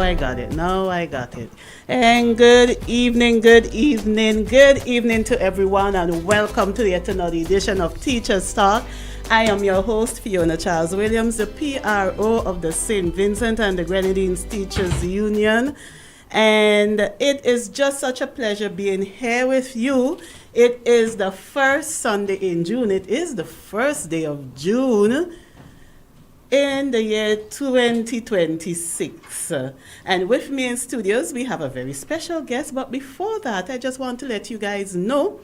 I got it. Now I got it. And good evening to everyone, and welcome to yet another edition of Teachers Talk. I am your host, Fiona Charles Williams, the PRO of the St. Vincent and the Grenadines Teachers Union. And it is just such a pleasure being here with you. It is the first Sunday in June. It is the first day of June in the year 2026. And with me in studios, we have a very special guest. But before that, I just want to let you guys know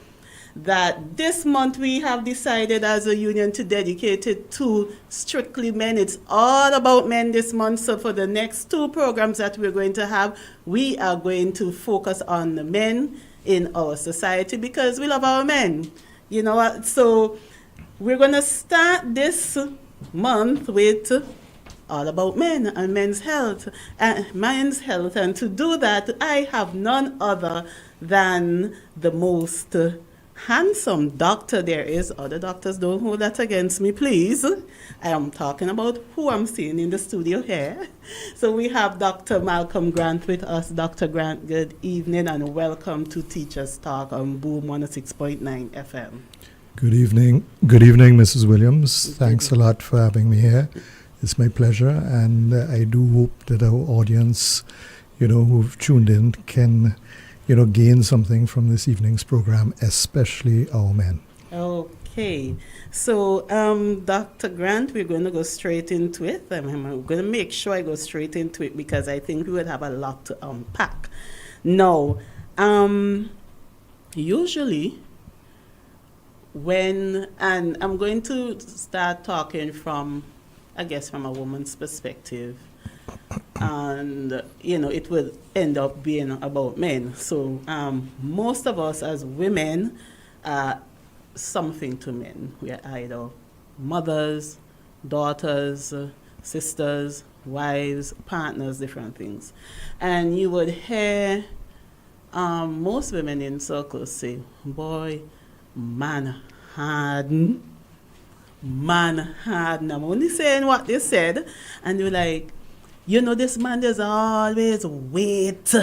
that this month we have decided as a union to dedicate it to strictly men. It's all about men this month. So for the next two programs that we're going to have, we are going to focus on the men in our society because we love our men. You know what? So we're going to start this month with all about men and men's health. And to do that, I have none other than the most handsome doctor there is. Other doctors, don't hold that against me, please. I am talking about who I'm seeing in the studio here. So we have Dr. Malcolm Grant with us. Dr. Grant, good evening and welcome to Teachers Talk on Boom 106.9 FM. Good evening. Good evening, Mrs. Williams. Thanks a lot for having me here. It's my pleasure, and I do hope that our audience, who've tuned in can gain something from this evening's program, especially our men. Okay. So, Dr. Grant, we're going to go straight into it. I'm going to make sure I go straight into it because I think we would have a lot to unpack. Now, usually and I'm going to start talking from a woman's perspective. And, it will end up being about men. So most of us as women are something to men. We are either mothers, daughters, sisters, wives, partners, different things. And you would hear most women in circles say, boy, man hard. I'm only saying what they said. And you're like, this man does always wait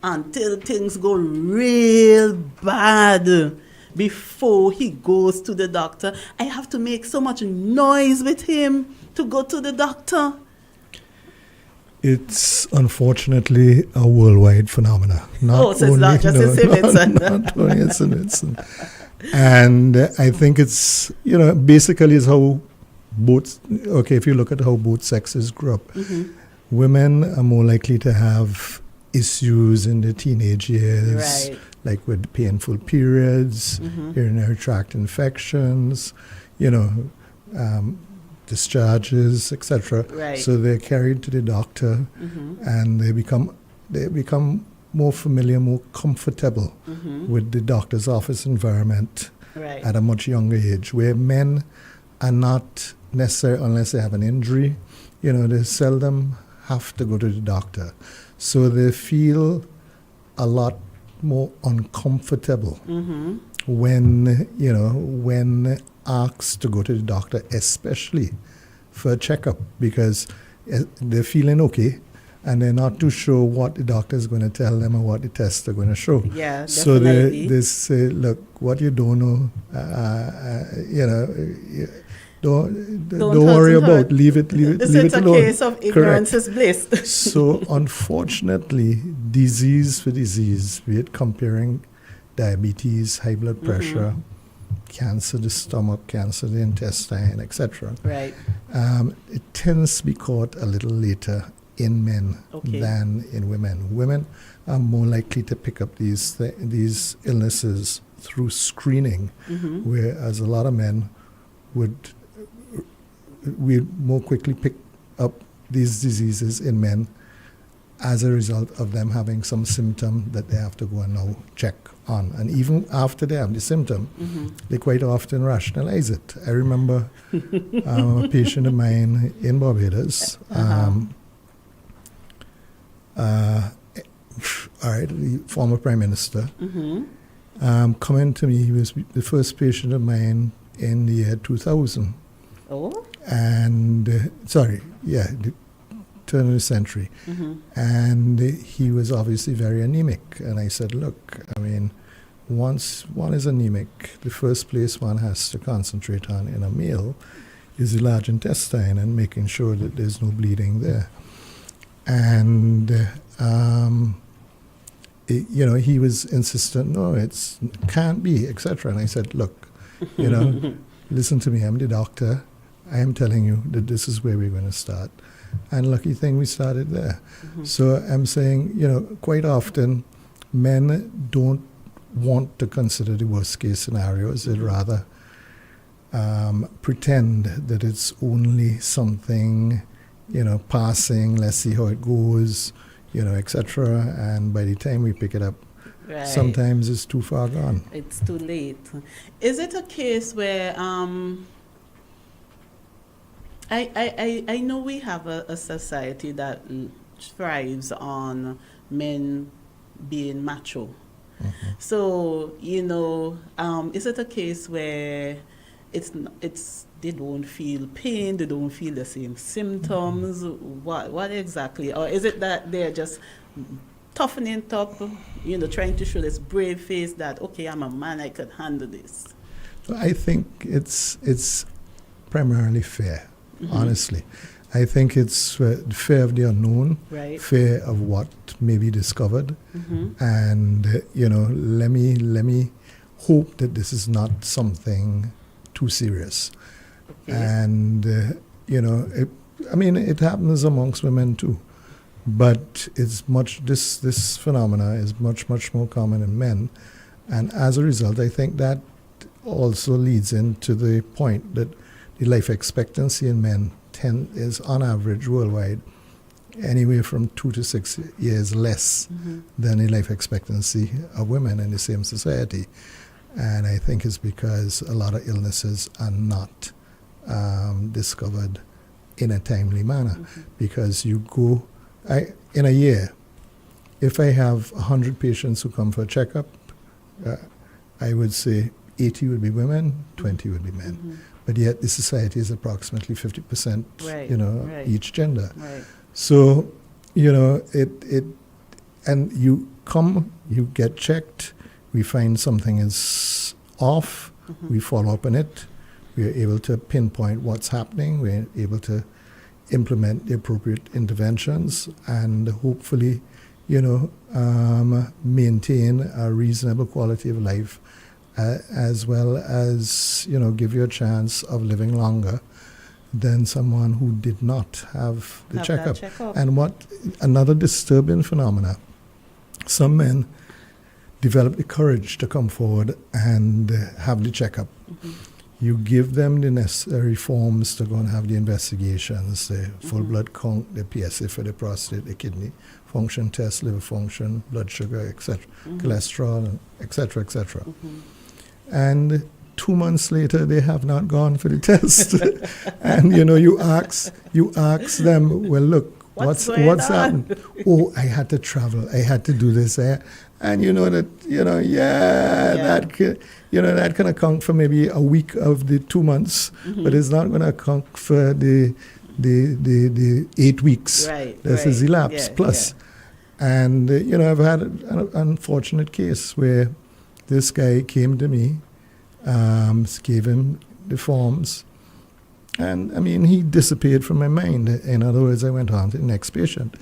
until things go real bad before he goes to the doctor. I have to make so much noise with him to go to the doctor. It's unfortunately a worldwide phenomenon. So it's not just in St. Vincent. Not only in St. Vincent. And I think it's, basically is how if you look at how both sexes grow up, women are more likely to have issues in the teenage years, right, like with painful periods, urinary tract infections, discharges, etc. Right. So they're carried to the doctor, and they become more familiar, more comfortable with the doctor's office environment at a much younger age, where men are not necessary unless they have an injury. They seldom have to go to the doctor. So they feel a lot more uncomfortable when asked to go to the doctor, especially for a checkup, because they're feeling okay and they're not too sure what the doctor is going to tell them or what the tests are going to show. Yeah, so definitely. they say, look, what you don't know, don't worry about. Leave it alone. It's a case of ignorance is bliss. So unfortunately, disease for disease, be it comparing diabetes, high blood pressure, cancer of the stomach, cancer of the intestine, etc. Right. It tends to be caught a little later in men than in women. Women are more likely to pick up these illnesses through screening, whereas a lot of men would more quickly pick up these diseases in men as a result of them having some symptom that they have to go and now check on. And even after they have the symptom, they quite often rationalize it. I remember a patient of mine in Barbados, the former Prime Minister, coming to me. He was the first patient of mine in the year 2000. Oh? And, turn of the century. And he was obviously very anemic. And I said, look, I mean, once one is anemic, the first place one has to concentrate on in a male is the large intestine and making sure that there's no bleeding there. And, he was insistent, no, it can't be, etc. And I said, look, listen to me, I'm the doctor. I am telling you that this is where we're going to start. And lucky thing, we started there. So I'm saying, quite often men don't want to consider the worst case scenarios. They'd rather pretend that it's only something, passing, let's see how it goes, etc. And by the time we pick it up, sometimes it's too far gone. It's too late. Is it a case where I know we have a society that thrives on men being macho. So, is it a case where it's they don't feel pain, they don't feel the same symptoms? What exactly? Or is it that they're just toughening up, trying to show this brave face that, okay, I'm a man, I could handle this? I think it's primarily fear, honestly. I think it's fear of the unknown, fear of what may be discovered, and let me hope that this is not something too serious. Okay. And it happens amongst women too, but this phenomena is much more common in men, and as a result, I think that also leads into the point that the life expectancy in men is on average worldwide anywhere from 2 to 6 years less than the life expectancy of women in the same society. And I think it's because a lot of illnesses are not discovered in a timely manner. Because in a year, if I have 100 patients who come for a checkup, I would say 80 would be women, 20 would be men. But yet the society is approximately 50%, each gender. Right. So, and you come, you get checked, we find something is off, we follow up on it, we are able to pinpoint what's happening, we're able to implement the appropriate interventions, and hopefully, maintain a reasonable quality of life, as well as, give you a chance of living longer than someone who did not have the checkup. And another disturbing phenomena, some men develop the courage to come forward and have the checkup. You give them the necessary forms to go and have the investigations, the full blood count, the PSA for the prostate, the kidney function test, liver function, blood sugar, etc., cholesterol, etc., etc. And 2 months later, they have not gone for the test. And, you ask them, well, look, what's happened? Oh, I had to travel. I had to do this. And that can account for maybe a week of the 2 months, but it's not going to account for the 8 weeks that has elapsed plus. And, I've had an unfortunate case where this guy came to me, gave him the forms, and he disappeared from my mind. In other words, I went on to the next patient.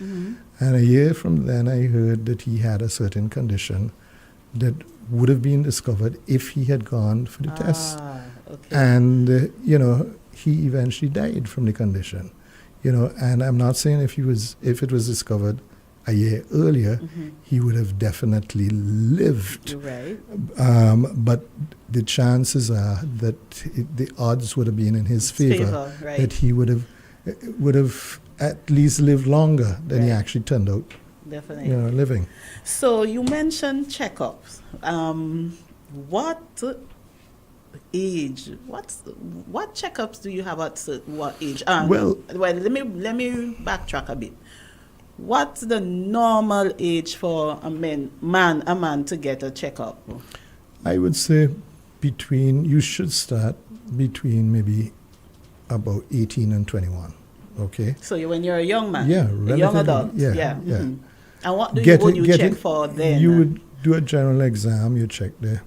And a year from then, I heard that he had a certain condition that would have been discovered if he had gone for the test. Okay. And, he eventually died from the condition. And I'm not saying if it was discovered a year earlier, he would have definitely lived. Right. But the chances are that the odds would have been in his favor, that he would have at least lived longer than he actually turned out. Definitely. Living. So you mentioned checkups. What age? What checkups do you have at what age? Well, let me backtrack a bit. What's the normal age for a man to get a checkup? I would say you should start between maybe about 18 and 21. Okay. So when you're a young man, Yeah, a young adult. Yeah. Mhm. And what would you Get check it- for then? You would do a general exam. You check the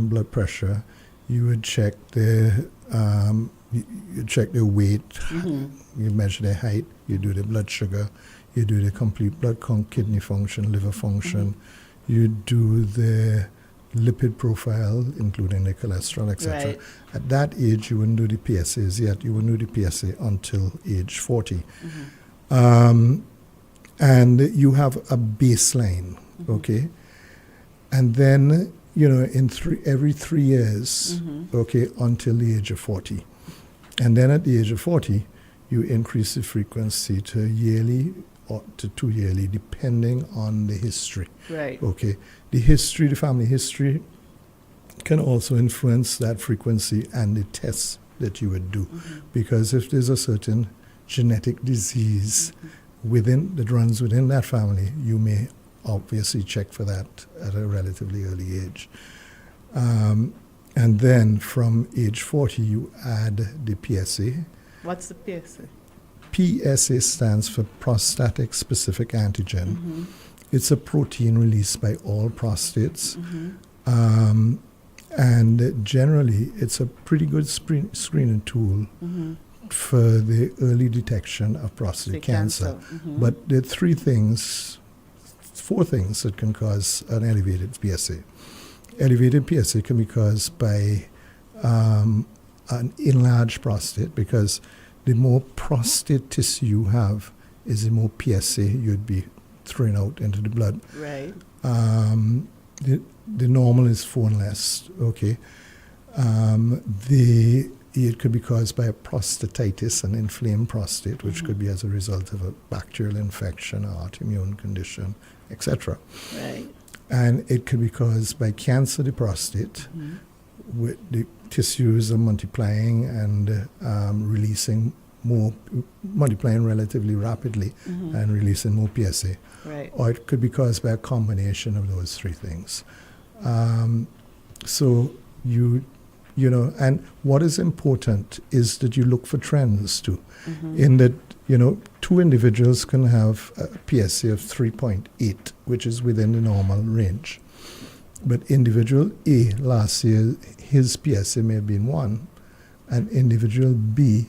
blood pressure. You would check the you check their weight. You measure their height. You do the blood sugar. You do the complete blood count, kidney function, liver function. You do the lipid profile, including the cholesterol, etc. Right. At that age, you wouldn't do the PSAs yet. You wouldn't do the PSA until age 40. And you have a baseline, okay? And then, every 3 years, okay, until the age of 40. And then at the age of 40, you increase the frequency to yearly or to 2 yearly, depending on the history. Right. Okay. The family history can also influence that frequency and the tests that you would do. Because if there's a certain genetic disease that runs within that family, you may obviously check for that at a relatively early age. And then from age 40, you add the PSA. What's the PSA? PSA stands for prostatic specific antigen. It's a protein released by all prostates. And generally, it's a pretty good screening tool for the early detection of prostate cancer. But there are 4 things that can cause an elevated PSA. Elevated PSA can be caused by an enlarged prostate, because the more prostate tissue you have is the more PSA you'd be throwing out into the blood. Right. The normal is 4 and less, okay? It could be caused by a prostatitis, an inflamed prostate, which could be as a result of a bacterial infection, or autoimmune condition, etc. Right. And it could be caused by cancer of the prostate, with the tissues are multiplying and multiplying relatively rapidly and releasing more PSA. Right. Or it could be caused by a combination of those 3 things. So and what is important is that you look for trends too. In that, 2 individuals can have a PSA of 3.8, which is within the normal range. But individual A last year, his PSA may have been 1, and individual B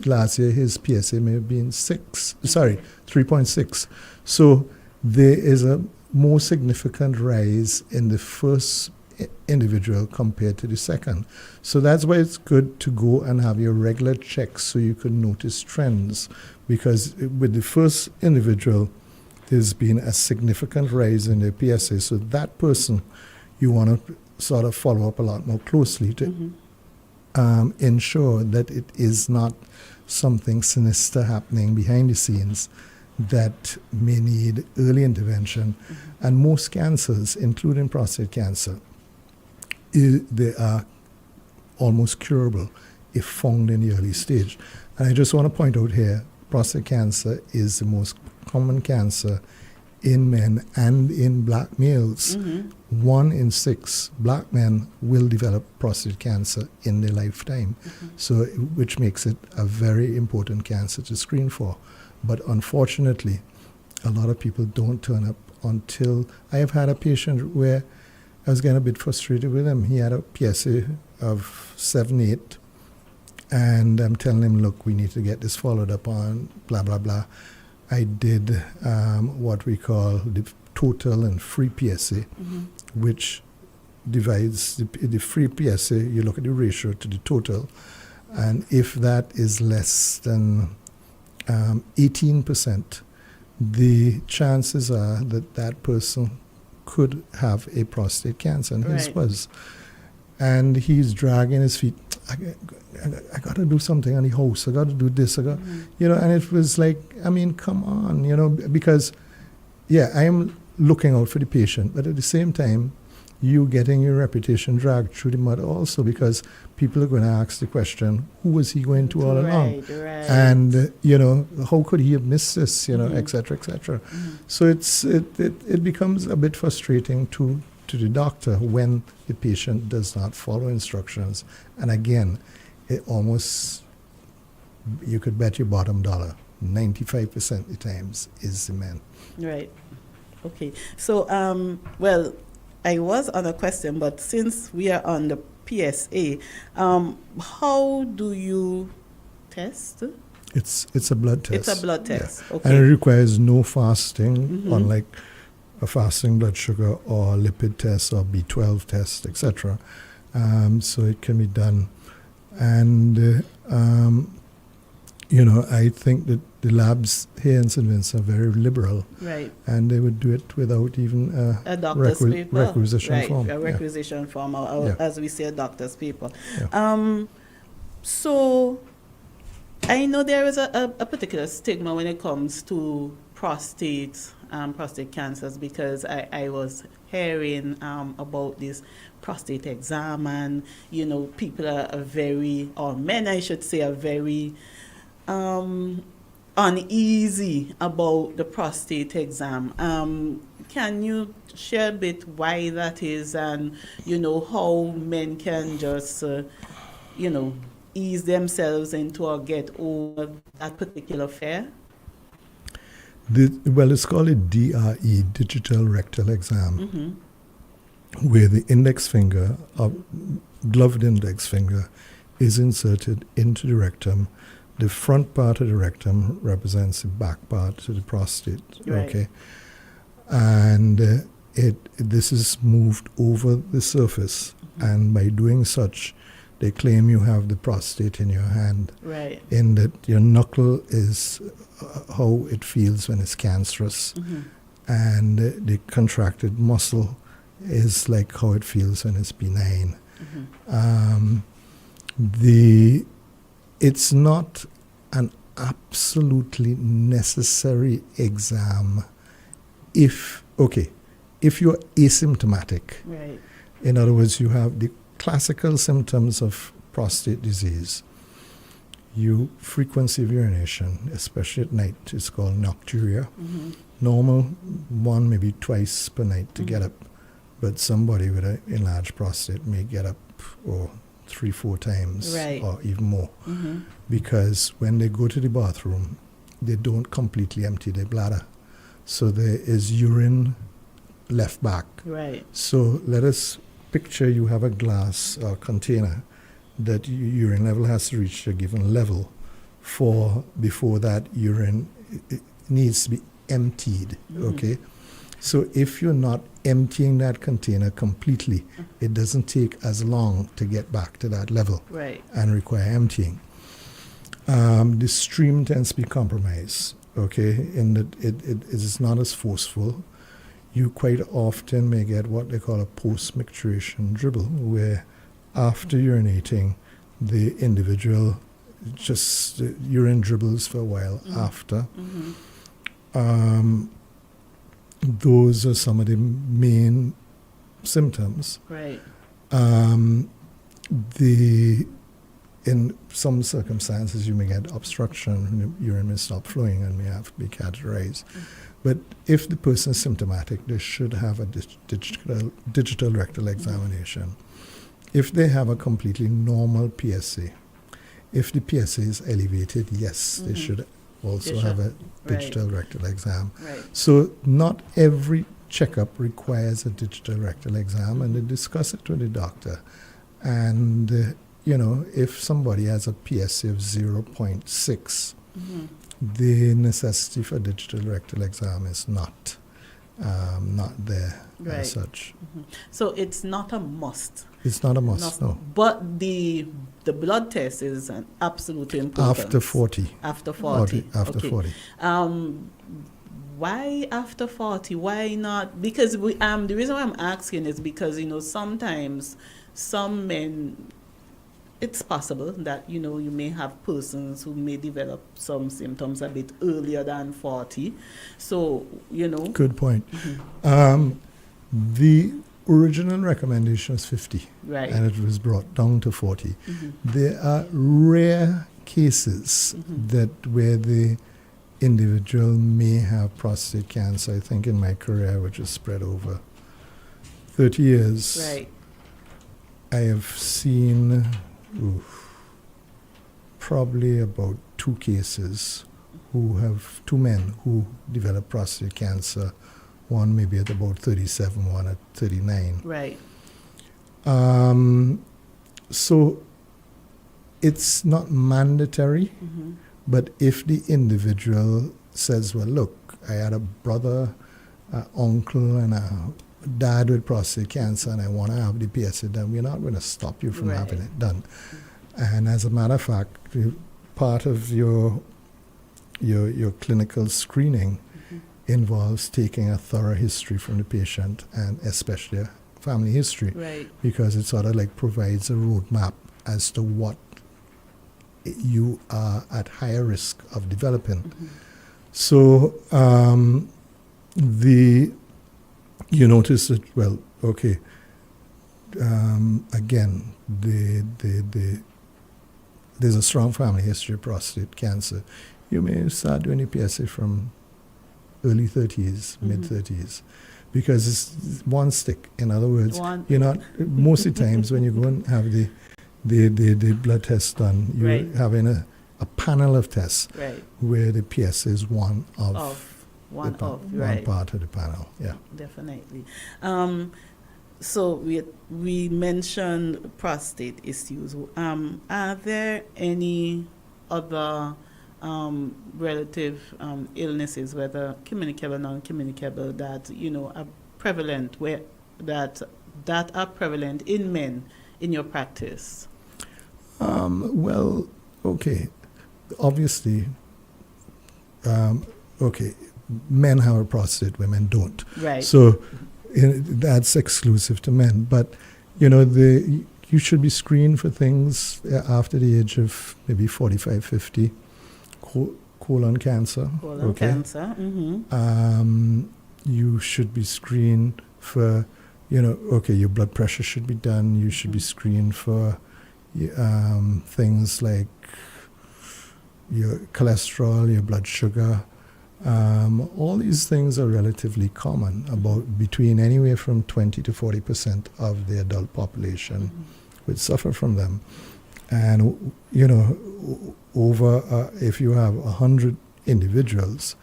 last year, his PSA may have been 3.6. So there is a more significant rise in the first individual compared to the second. So that's why it's good to go and have your regular checks so you can notice trends, because with the first individual, there's been a significant rise in their PSA. So that person, you want to sort of follow up a lot more closely to ensure that it is not something sinister happening behind the scenes that may need early intervention. And most cancers, including prostate cancer, they are almost curable if found in the early stage. And I just want to point out here, prostate cancer is the most common cancer in men and in black males. 1 in 6 black men will develop prostate cancer in their lifetime, so which makes it a very important cancer to screen for. But unfortunately, a lot of people don't turn up until... I have had a patient where I was getting a bit frustrated with him. He had a PSA of 7.8, and I'm telling him, look, we need to get this followed up on, blah, blah, blah. I did what we call the total and free PSA, which divides the free PSA. You look at the ratio to the total, and if that is less than 18%, the chances are that that person could have a prostate cancer, and his was. And he's dragging his feet. I got to do something on the house. I got to do this. And it was like, I mean, come on, because, I am looking out for the patient, but at the same time, you getting your reputation dragged through the mud also, because people are going to ask the question, who was he going to all along? And, how could he have missed this, et cetera, et cetera. So it becomes a bit frustrating to the doctor when the patient does not follow instructions. And again, it almost you could bet your bottom dollar, 95% of the times is the men. Right. Okay. So, well, I was on a question, but since we are on the PSA, how do you test? It's a blood test. It's a blood test. Yeah. Okay. And it requires no fasting, unlike a fasting blood sugar or lipid test or B12 test, etc. So it can be done. And, I think that the labs here in St. Vincent are very liberal. Right. And they would do it without even a doctor's paper. requisition form. A requisition form, or as we say, a doctor's paper. Yeah. So I know there is a particular stigma when it comes to prostate cancers, because I was hearing about this prostate exam, and people are very, or men I should say, are very uneasy about the prostate exam. Can you share a bit why that is, and how men can just ease themselves into or get over that particular fear? It's called a DRE, digital rectal exam, where the index finger, or gloved index finger, is inserted into the rectum. The front part of the rectum represents the back part of the prostate. Right. Okay, and this is moved over the surface, and by doing such, they claim you have the prostate in your hand. Right. In that your knuckle is how it feels when it's cancerous, and the contracted muscle is like how it feels when it's benign. It's not an absolutely necessary exam if you're asymptomatic. Right. In other words, you have the classical symptoms of prostate disease. Frequency of urination, especially at night, is called nocturia. Normal, one maybe twice per night to get up, but somebody with an enlarged prostate may get up 3-4 times, right, or even more, because when they go to the bathroom, they don't completely empty their bladder, so there is urine left back. Right. So let us picture you have a glass or container that urine level has to reach a given level before that urine it needs to be emptied. Okay, so if you're not emptying that container completely, it doesn't take as long to get back to that level, right, and require emptying. The stream tends to be compromised, okay, in that it is not as forceful. You quite often may get what they call a post-micturition dribble, where after urinating, the individual urine dribbles for a while after. Those are some of the main symptoms. Right. In some circumstances, you may get obstruction, urine may stop flowing and may have to be catheterized. But if the person is symptomatic, they should have a digital rectal examination. If they have a completely normal PSA, if the PSA is elevated, yes, they should also have a digital rectal exam. Right. So not every checkup requires a digital rectal exam, and they discuss it with the doctor. And, if somebody has a PSA of 0.6, the necessity for digital rectal exam is not there as such. So it's not a must. It's not a must, no. But the blood test is an absolute importance. After 40. After 40. After okay. 40. Why after 40? Why not? Because the reason why I'm asking is because, sometimes some men, it's possible that, you may have persons who may develop some symptoms a bit earlier than 40. So, Good point. The original recommendation was 50. Right. And it was brought down to 40. There are rare cases where the individual may have prostate cancer. I think in my career, which is spread over 30 years, right, I have seen probably about 2 cases two men who developed prostate cancer, one maybe at about 37, one at 39. Right. So it's not mandatory, but if the individual says, well, look, I had a brother, an uncle, and a dad with prostate cancer, and I want to have the PSA done, we're not going to stop you from having it done. And as a matter of fact, part of your clinical screening involves taking a thorough history from the patient, and especially a family history, because it sort of like provides a roadmap as to what you are at higher risk of developing. So you notice that, well, okay, again, there's a strong family history of prostate cancer. You may start doing a PSA from early 30s, mid-30s, because it's one stick. In other words, you're not, most of the times when you go and have the blood test done, you're having a panel of tests where the PSA is one part of the panel. Yeah, definitely. So we mentioned prostate issues. Are there any other relative illnesses, whether communicable, non-communicable, that are prevalent, that are prevalent in men in your practice? Well, okay. Obviously, men have a prostate, women don't. Right. So that's exclusive to men. But, you should be screened for things after the age of maybe 45, 50. Colon cancer. Colon cancer. You should be screened for, your blood pressure should be done. You should be screened for things like your cholesterol, your blood sugar. All these things are relatively common. About between anywhere from 20 to 40% of the adult population would suffer from them. And, over, if you have 100 individuals,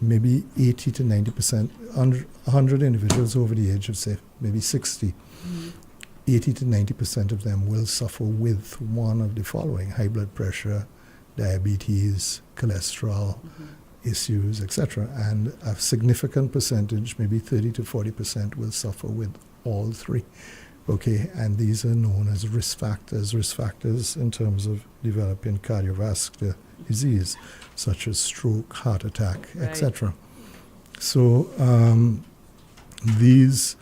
maybe 80 to 90%, 100 individuals over the age of, say, maybe 60, 80 to 90% of them will suffer with one of the following: high blood pressure, diabetes, cholesterol issues, etc. And a significant percentage, maybe 30 to 40%, will suffer with all three. Okay, and these are known as risk factors in terms of developing cardiovascular disease, such as stroke, heart attack, etc. So these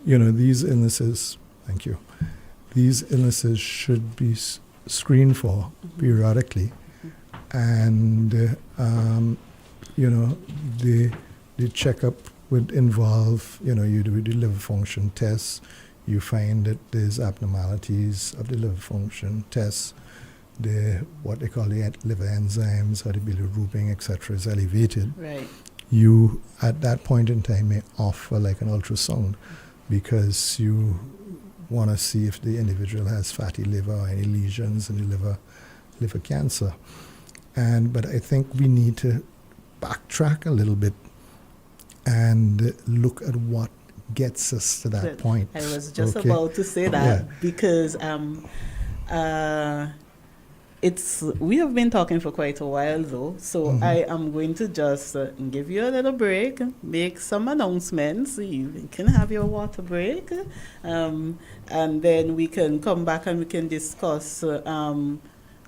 illnesses, thank you, these illnesses should be screened for periodically, and the checkup would involve, you do the liver function tests. You find that there's abnormalities of the liver function tests. What they call the liver enzymes or the bilirubin, etc., is elevated. Right. You, at that point in time, may offer like an ultrasound, because you want to see if the individual has fatty liver or any lesions in the liver cancer. But I think we need to backtrack a little bit and look at what gets us to that point. I was just about to say that, because we have been talking for quite a while though, so I am going to just give you a little break, make some announcements. You can have your water break, and then we can come back and we can discuss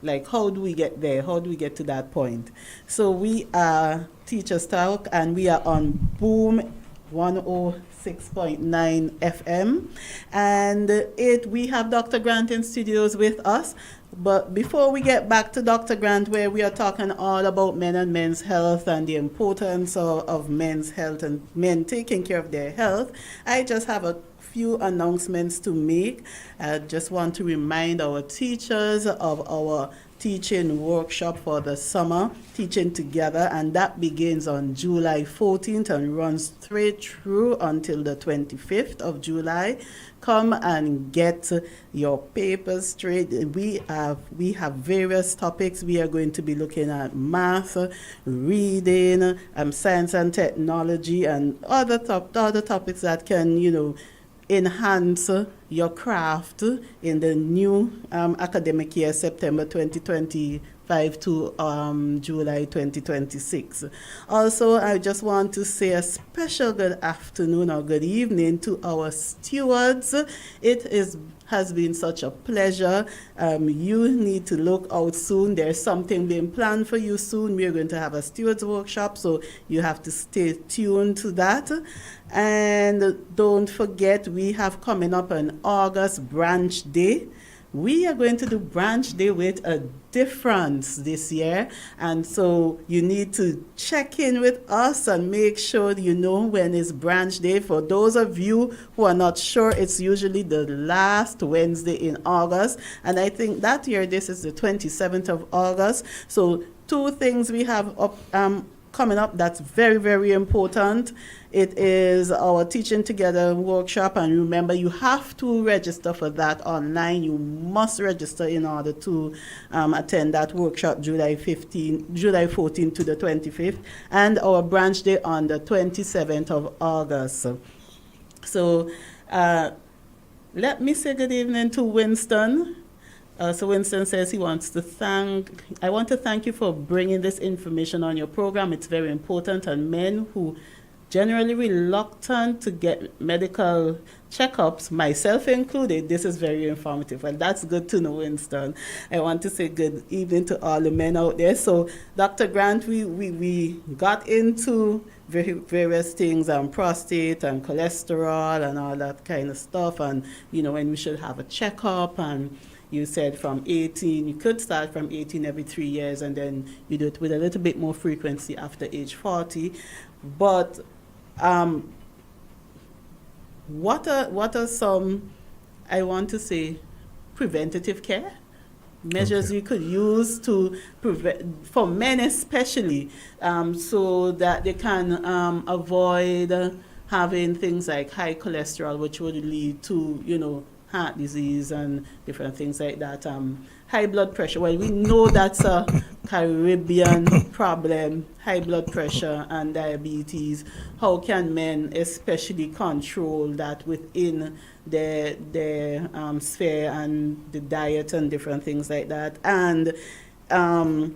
like how do we get there, how do we get to that point. So we are Teachers Talk, and we are on Boom 106.9 FM, and we have Dr. Grant in studios with us. But before we get back to Dr. Grant, where we are talking all about men and men's health and the importance of men's health and men taking care of their health, I just have a few announcements to make. I just want to remind our teachers of our teaching workshop for the summer, Teaching Together, and that begins on July 14th and runs straight through until the 25th of July. Come and get your papers straight. We have various topics. We are going to be looking at math, reading, science and technology, and other topics that can, enhance your craft in the new academic year, September 2025 to July 2026. Also, I just want to say a special good afternoon or good evening to our stewards. It has been such a pleasure. You need to look out soon. There's something being planned for you soon. We're going to have a stewards workshop, so you have to stay tuned to that. And don't forget, we have coming up on August Branch Day. We are going to do Branch Day with a difference this year, and so you need to check in with us and make sure you know when is Branch Day. For those of you who are not sure, it's usually the last Wednesday in August, and I think that year this is the 27th of August. So 2 things we have up coming up that's very, very important. It is our Teaching Together workshop, and remember, you have to register for that online. You must register in order to attend that workshop July 14 to the 25th, and our Branch Day on the 27th of August. So let me say good evening to Winston. So Winston says I want to thank you for bringing this information on your program. It's very important, and men who generally reluctant to get medical checkups, myself included, this is very informative, and that's good to know, Winston. I want to say good evening to all the men out there. So Dr. Grant, we got into various things, prostate and cholesterol and all that kind of stuff, and when we should have a checkup, and you said from 18, you could start from 18 every 3 years, and then you do it with a little bit more frequency after age 40. But what are some, I want to say, preventative care measures you could use to prevent, for men especially, so that they can avoid having things like high cholesterol, which would lead to, heart disease and different things like that. High blood pressure, well, we know that's a Caribbean problem, high blood pressure and diabetes. How can men especially control that within their sphere and the diet and different things like that? And, well,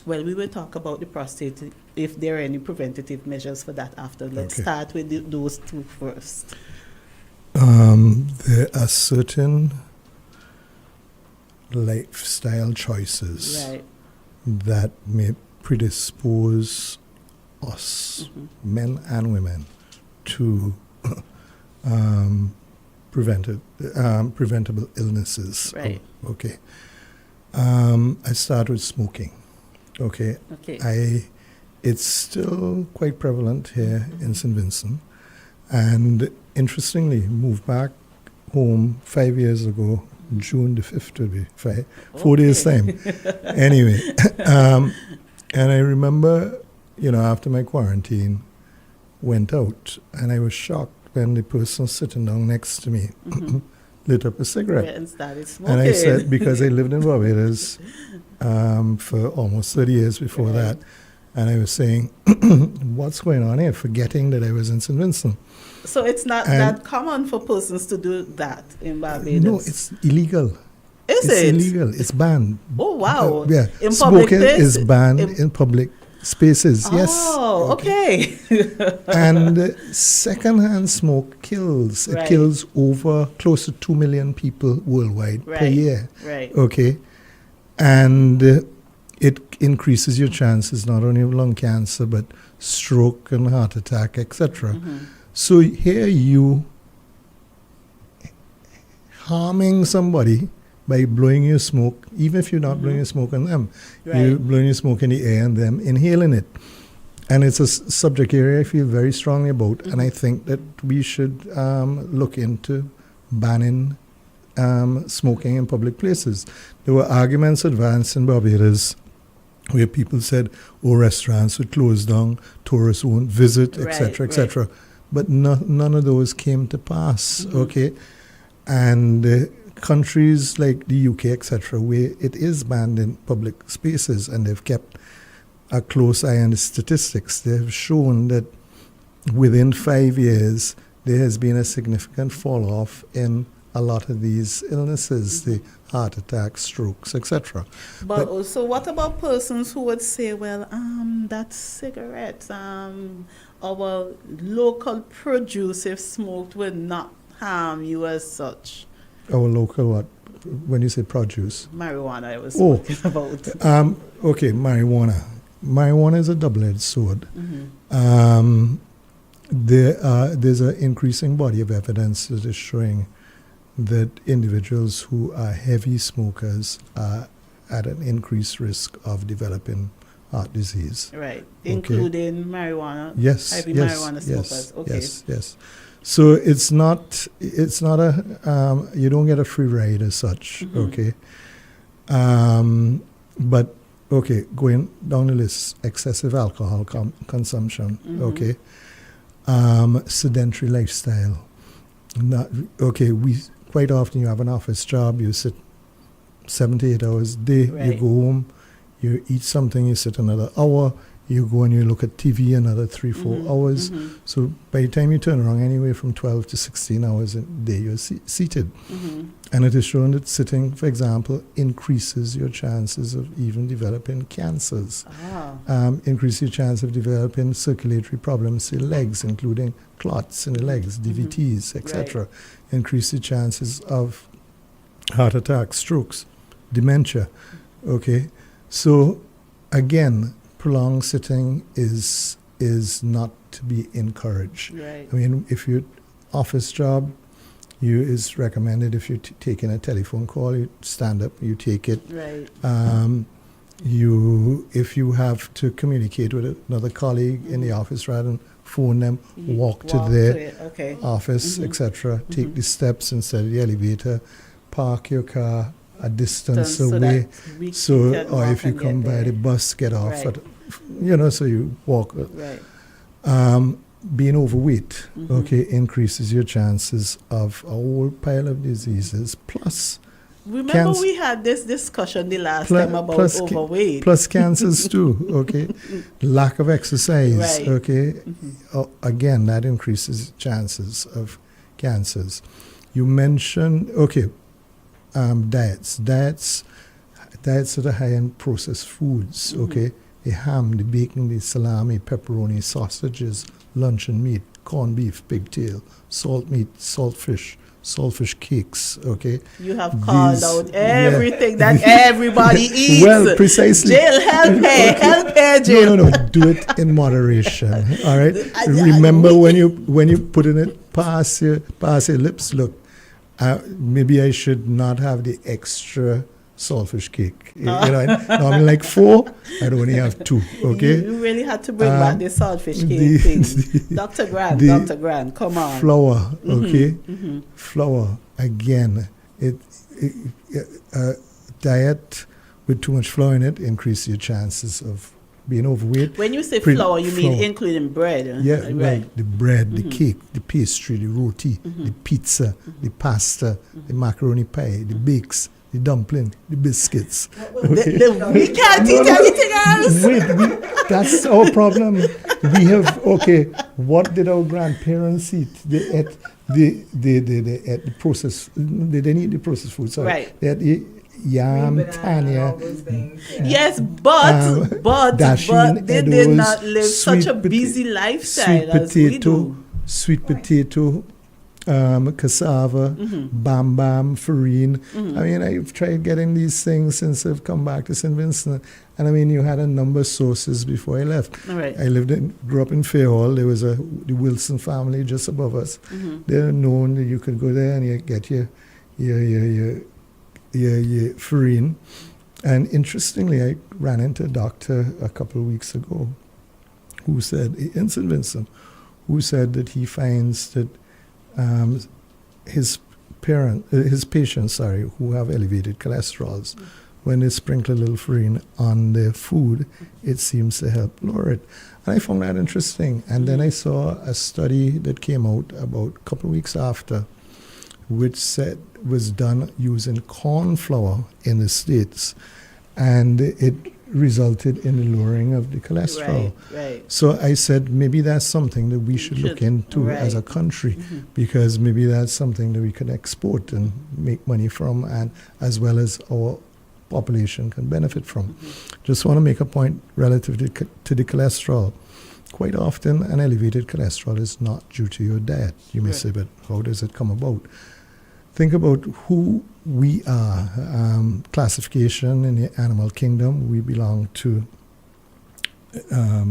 we will talk about the prostate, if there are any preventative measures for that after. Let's start with those 2 first. There are certain lifestyle choices that may predispose us, men and women, to preventable illnesses. Right. Okay. I start with smoking. Okay. It's still quite prevalent here in St. Vincent, and interestingly, moved back home 5 years ago. June the 5th will be 4 days' time. Anyway, and I remember, after my quarantine, went out, and I was shocked when the person sitting down next to me lit up a cigarette. And started smoking. And I said, because I lived in Barbados for almost 30 years before that, and I was saying, what's going on here, forgetting that I was in St. Vincent. So it's not that common for persons to do that in Barbados? No, it's illegal. It's illegal. It's banned. Oh, wow. Yeah. In Smoking public is banned in public spaces, yes. Oh, okay. And secondhand smoke kills. It kills over close to 2 million people worldwide per year. Right. Okay. And it increases your chances not only of lung cancer, but stroke and heart attack, etc. So here you harming somebody by blowing your smoke, even if you're not blowing your smoke on them. You're blowing your smoke in the air and them inhaling it. And it's a subject area I feel very strongly about, and I think that we should look into banning smoking in public places. There were arguments advanced in Barbados where people said, oh, restaurants would close down, tourists won't visit, etc., etc. But none of those came to pass, okay? And countries like the UK, etc., where it is banned in public spaces and they've kept a close eye on the statistics, they have shown that within 5 years, there has been a significant fall-off in a lot of these illnesses, the heart attacks, strokes, etc. But also, what about persons who would say, well, that's cigarettes, our local produce, if smoked, would not harm you as such? Our local what? When you say produce? Marijuana, I was talking about. Okay, marijuana. Marijuana is a double-edged sword. There's an increasing body of evidence that is showing that individuals who are heavy smokers are at an increased risk of developing heart disease. Right, okay. Including marijuana. Yes, heavy yes, marijuana yes, smokers. Okay. yes. So it's not a you don't get a free ride as such. Okay, but okay, going down the list, excessive alcohol consumption. Okay, sedentary lifestyle. We quite often you have an office job, you sit 7 to 8 hours a day, you go home, you eat something, you sit another hour, you go and you look at TV another 3-4 hours. So by the time you turn around, anywhere from 12 to 16 hours a day, you're seated. And it is shown that sitting, for example, increases your chances of even developing cancers. Increase your chance of developing circulatory problems in the legs, including clots in the legs, DVTs, etc. Increase the chances of heart attacks, strokes, dementia. Okay, so again, prolonged sitting is not to be encouraged. Right. I mean, if your office job, is recommended if you're taking a telephone call, you stand up, you take it. Right. If you have to communicate with another colleague in the office rather than phone them, walk to their office, etc. Take the steps instead of the elevator. Park your car a distance away. Or if you come by the bus, get off at, so you walk. Right. Being overweight, increases your chances of a whole pile of diseases. Plus, remember we had this discussion the last time about overweight. Plus cancers too. Okay, lack of exercise. Right. Okay, again that increases chances of cancers. You mentioned diets that are high in processed foods. Okay, the ham, the bacon, the salami, pepperoni, sausages, luncheon meat, corned beef, pigtail, salt meat, saltfish cakes. Okay, you have called out everything that everybody eats. Well, precisely. Jill, help her, Jill. No, do it in moderation. All right. Remember when you putting it past your lips. Look, maybe I should not have the extra saltfish cake. Normally like 4, I'd only have 2. Okay. You really had to bring back the saltfish cake thing. Dr. Grant, come on. Flour, okay. Flour again. Diet with too much flour in it increases your chances of being overweight. When you say flour, you mean including bread? Yeah, well, the bread, the cake, the pastry, the roti, the pizza, the pasta, the macaroni pie, the bakes, the dumpling, the biscuits. We can't eat anything else. Wait, that's our problem. We have, what did our grandparents eat? They ate the processed, they didn't eat the processed food, sorry. Right. They ate yam, tanya. Yes, but they did not live such a busy lifestyle as we do. Sweet potato, cassava, bam, farine. I mean, I've tried getting these things since I've come back to St. Vincent. And I mean, you had a number of sources before I left. Right. I grew up in Fairhall. There was the Wilson family just above us. They're known that you could go there and you get your farine. And interestingly, I ran into a doctor a couple of weeks ago who said, in St. Vincent, who said that he finds that his his patients, who have elevated cholesterols, when they sprinkle a little farine on their food, it seems to help lower it. And I found that interesting. And then I saw a study that came out about a couple of weeks after, which said was done using corn flour in the States, and it resulted in the lowering of the cholesterol. Right. So I said maybe that's something that we should look into as a country, because maybe that's something that we could export and make money from, and as well as our population can benefit from. Just want to make a point relative to the cholesterol. Quite often, an elevated cholesterol is not due to your diet. You may say, but how does it come about? Think about who we are. Classification in the animal kingdom, we belong to a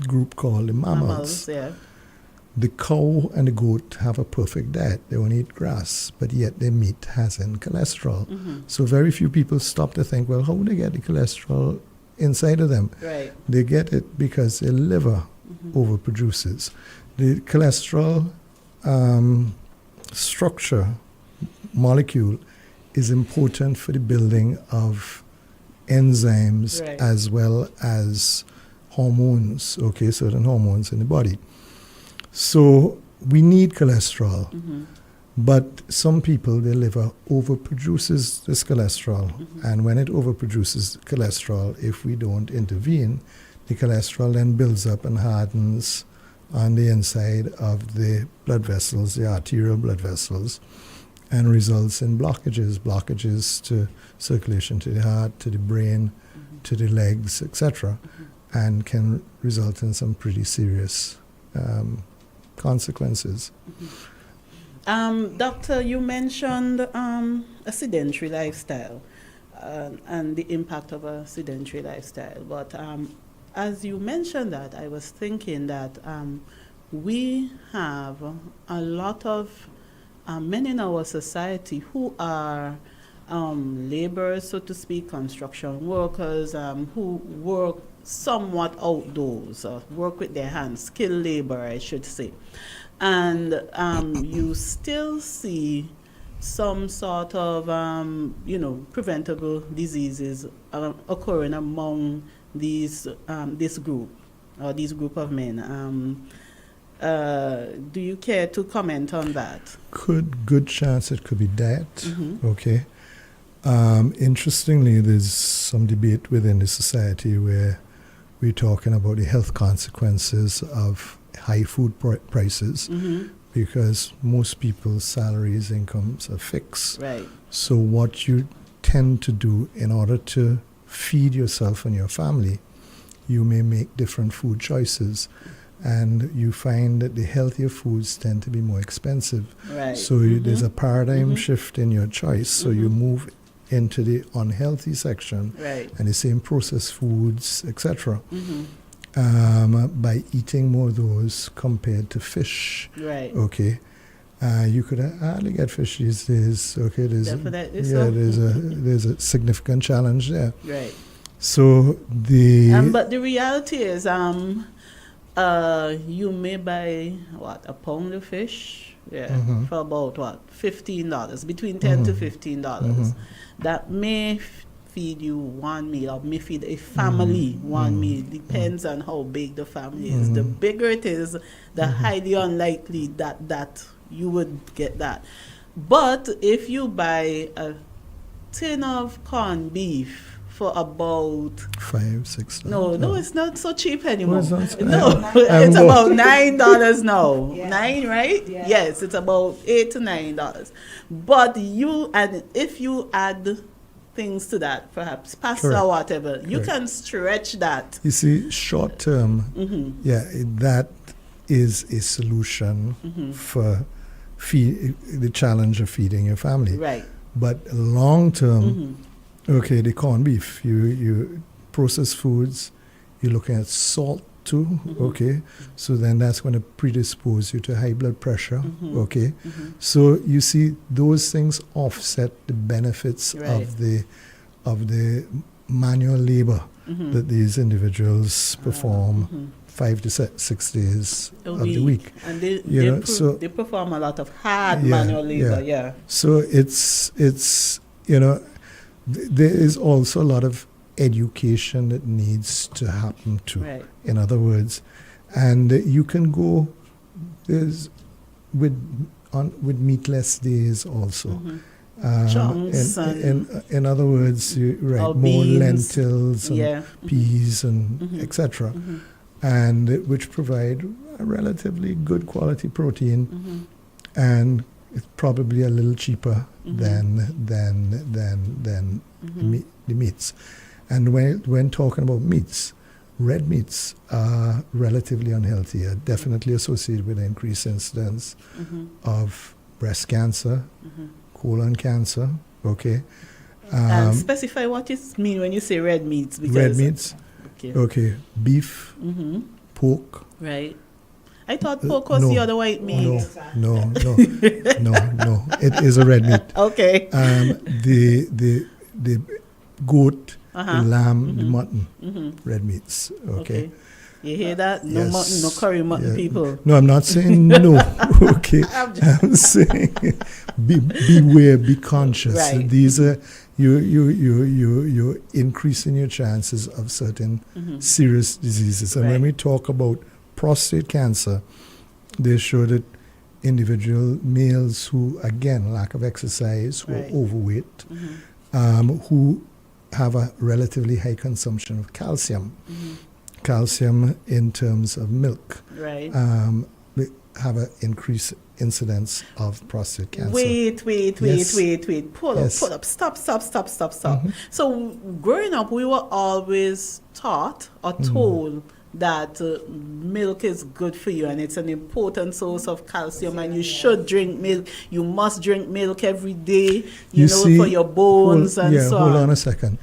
group called the mammals. The cow and the goat have a perfect diet. They only eat grass, but yet their meat has in cholesterol. So very few people stop to think, well, how do they get the cholesterol inside of them? They get it because their liver overproduces. The cholesterol structure molecule is important for the building of enzymes as well as hormones, certain hormones in the body. So we need cholesterol, but some people, their liver overproduces this cholesterol, and when it overproduces cholesterol, if we don't intervene, the cholesterol then builds up and hardens on the inside of the blood vessels, the arterial blood vessels, and results in blockages to circulation to the heart, to the brain, to the legs, etc., and can result in some pretty serious consequences. Doctor, you mentioned a sedentary lifestyle and the impact of a sedentary lifestyle, but as you mentioned that, I was thinking that we have a lot of men in our society who are laborers, so to speak, construction workers, who work somewhat outdoors, work with their hands, skilled labor, I should say. And you still see some sort of, preventable diseases occurring among this group of men. Do you care to comment on that? Good chance it could be that. Okay. Interestingly, there's some debate within the society where we're talking about the health consequences of high food prices, because most people's salaries, incomes are fixed. So what you tend to do in order to feed yourself and your family, you may make different food choices. And you find that the healthier foods tend to be more expensive. So there's a paradigm shift in your choice. So you move into the unhealthy section, and the same processed foods, etc. By eating more of those compared to fish. Okay. You could hardly get fish these days. Okay, there's a significant challenge there. So but the reality is, you may buy a pound of fish, for about $15, between $10 to $15. That may feed you one meal, or may feed a family one meal. Depends on how big the family is. The bigger it is, the highly unlikely that you would get that. But if you buy a tin of corned beef for about $5-6. No, it's not so cheap anymore. No, it's about $9 now. Yeah. 9, right? Yeah. Yes, it's about $8 to $9. But if you add things to that, perhaps pasta or whatever, you can stretch that. You see, short term, that is a solution for the challenge of feeding your family. But long term, the corned beef, you process foods, you're looking at salt too, so then that's going to predispose you to high blood pressure, so you see those things offset the benefits of the manual labor that these individuals perform 5 to 6 days of the week. And they perform a lot of hard manual labor, So it's there is also a lot of education that needs to happen too. Right. In other words, and you can go with meatless days also. Chunks in other words, more beans, lentils and peas and etc. And which provide a relatively good quality protein, and it's probably a little cheaper than the meats. And when talking about meats, red meats are relatively unhealthy, are definitely associated with an increased incidence of breast cancer, colon cancer, okay. And specify what it means when you say red meats. Red meats, okay. Beef, pork. Right. I thought pork was the other white meat. No. It is a red meat. Okay. The goat, the lamb, the mutton, red meats, okay. You hear that? No mutton, no curry mutton, people. No, I'm not saying no. Okay, I'm saying beware, be conscious. Right. These are you're increasing your chances of certain serious diseases. And when we talk about prostate cancer, they show that individual males who, again, lack of exercise, who are overweight, who have a relatively high consumption of calcium. Calcium in terms of milk, have an increased incidence of prostate cancer. Wait. Pull up. Stop. So growing up, we were always taught or told that milk is good for you and it's an important source of calcium and you should drink milk. You must drink milk every day, for your bones so on. Hold on a second.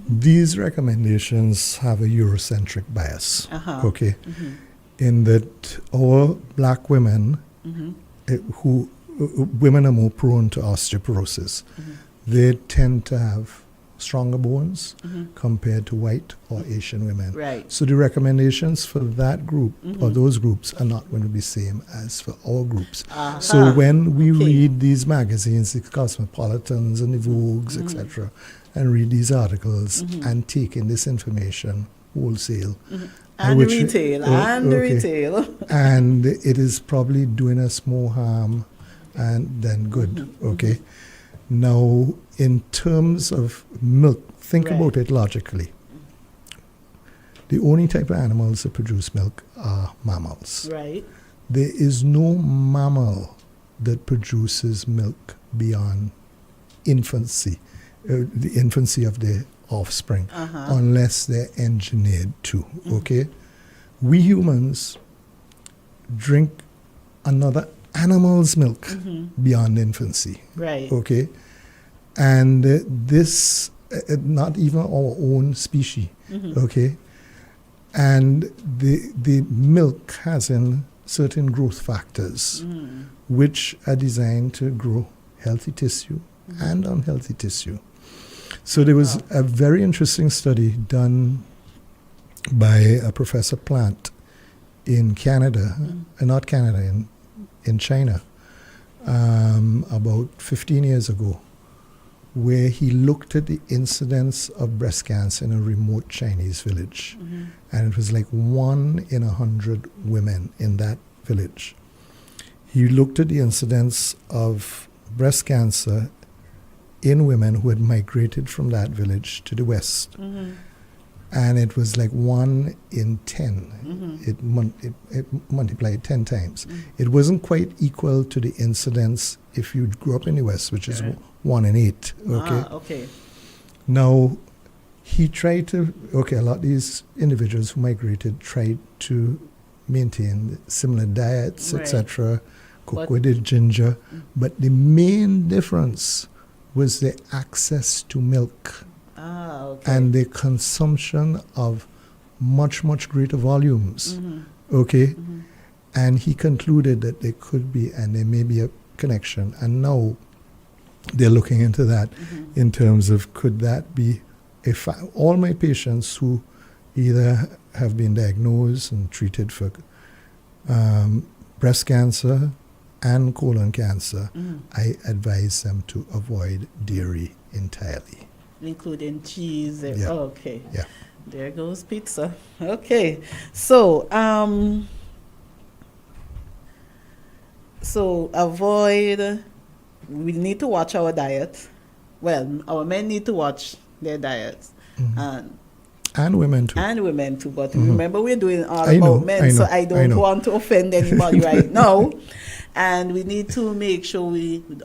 These recommendations have a Eurocentric bias, okay? In that our black women, women are more prone to osteoporosis. They tend to have stronger bones compared to white or Asian women. Right. So the recommendations for that group or those groups are not going to be the same as for our groups. So when we read these magazines, the Cosmopolitans and the Vogues, etc., and read these articles and take in this information wholesale. And retail. And it is probably doing us more harm than good, okay? Now, in terms of milk, think about it logically. The only type of animals that produce milk are mammals. Right. There is no mammal that produces milk beyond infancy, the infancy of their offspring, unless they're engineered to, okay? We humans drink another animal's milk beyond infancy, right? Okay, and this not even our own species, okay, and the milk has in certain growth factors which are designed to grow healthy tissue and unhealthy tissue. So there was a very interesting study done by a Professor Plant in Canada, not Canada, in China, about 15 years ago, where he looked at the incidence of breast cancer in a remote Chinese village. And it was like 1 in 100 women in that village. He looked at the incidence of breast cancer in women who had migrated from that village to the West. And it was like 1 in 10. It multiplied 10 times. It wasn't quite equal to the incidence if you grew up in the West, which is 1 in 8. Okay. Now, he tried to, a lot of these individuals who migrated tried to maintain similar diets, etc., cook with the ginger. But the main difference was the access to milk and the consumption of much, much greater volumes, And he concluded that there could be, and there may be a connection, and now they're looking into that in terms of could that be if all my patients who either have been diagnosed and treated for breast cancer and colon cancer, I advise them to avoid dairy entirely. Including cheese. Yeah. Oh, okay. Yeah. There goes pizza. Okay. So, avoid, we need to watch our diet. Well, our men need to watch their diets. And women too. And women too. But remember, we're doing all I know, about men, I know, so I I don't know. want to offend anybody right now. And we need to make sure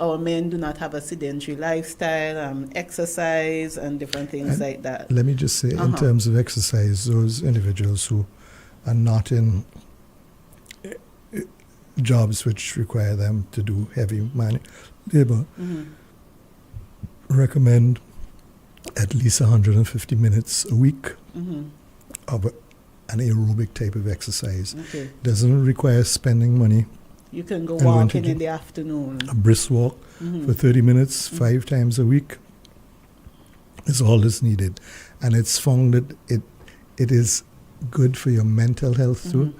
our men do not have a sedentary lifestyle, exercise, and different things like that. Let me just say, in terms of exercise, those individuals who are not in jobs which require them to do heavy manual labor, recommend at least 150 minutes a week of an aerobic type of exercise. Okay. Doesn't require spending money. You can go And when walking to in the afternoon. A brisk walk for 30 minutes, 5 times a week is all that's needed. And it's found that it is good for your mental health too.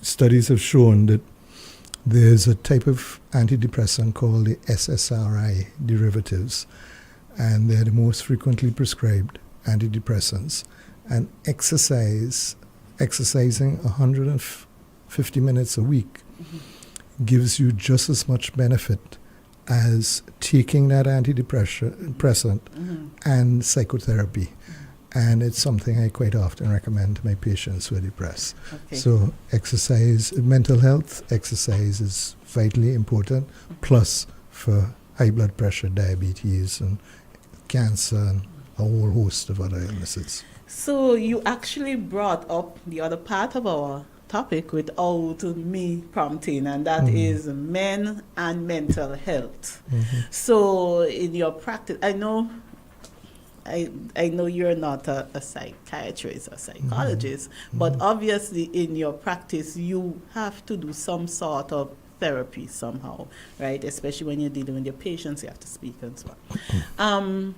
Studies have shown that there's a type of antidepressant called the SSRI derivatives, and they're the most frequently prescribed antidepressants. And exercising 150 minutes a week gives you just as much benefit as taking that antidepressant and psychotherapy. And it's something I quite often recommend to my patients who are depressed. Okay. So exercise, mental health, exercise is vitally important, plus for high blood pressure, diabetes, and cancer, and a whole host of other illnesses. So you actually brought up the other part of our topic without me prompting, and that is men and mental health. So in your practice, I know you're not a psychiatrist or psychologist, but obviously in your practice you have to do some sort of therapy somehow, right? Especially when you're dealing with your patients, you have to speak and so on.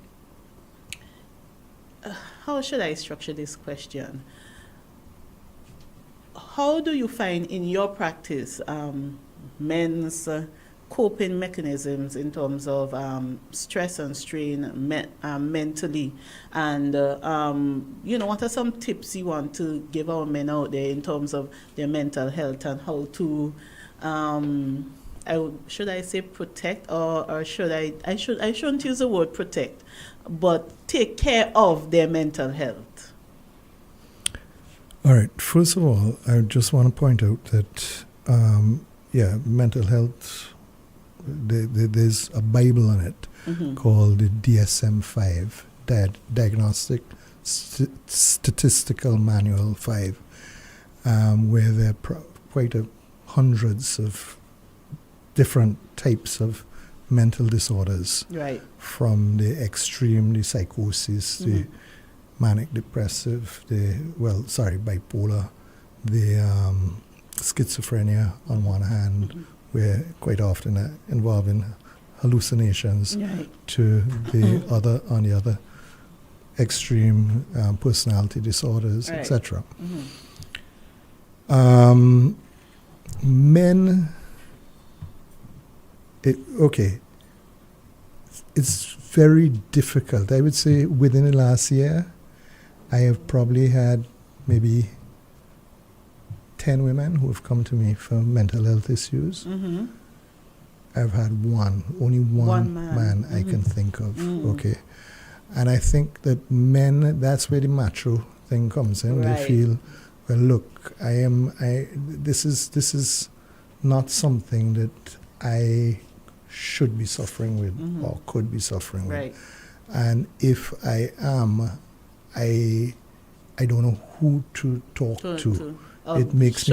How should I structure this question? How do you find in your practice men's coping mechanisms in terms of stress and strain mentally? And, what are some tips you want to give our men out there in terms of their mental health and how to, should I say protect, or should I shouldn't use the word protect, but take care of their mental health? All right. First of all, I just want to point out that, mental health, there's a Bible on it called the DSM-5, Diagnostic Statistical Manual 5, where there are quite hundreds of different types of mental disorders, right? From the extreme, the psychosis, the manic depressive, bipolar, the schizophrenia on one hand, where quite often involving hallucinations, to the other extreme personality disorders, etc. Men, it's very difficult. I would say within the last year, I have probably had maybe 10 women who have come to me for mental health issues. I've had only one man I can think of. Okay. And I think that men, that's where the macho thing comes in. They feel, well, look, this is not something that I should be suffering with or could be suffering with. And if I am, I don't know who to talk to. It makes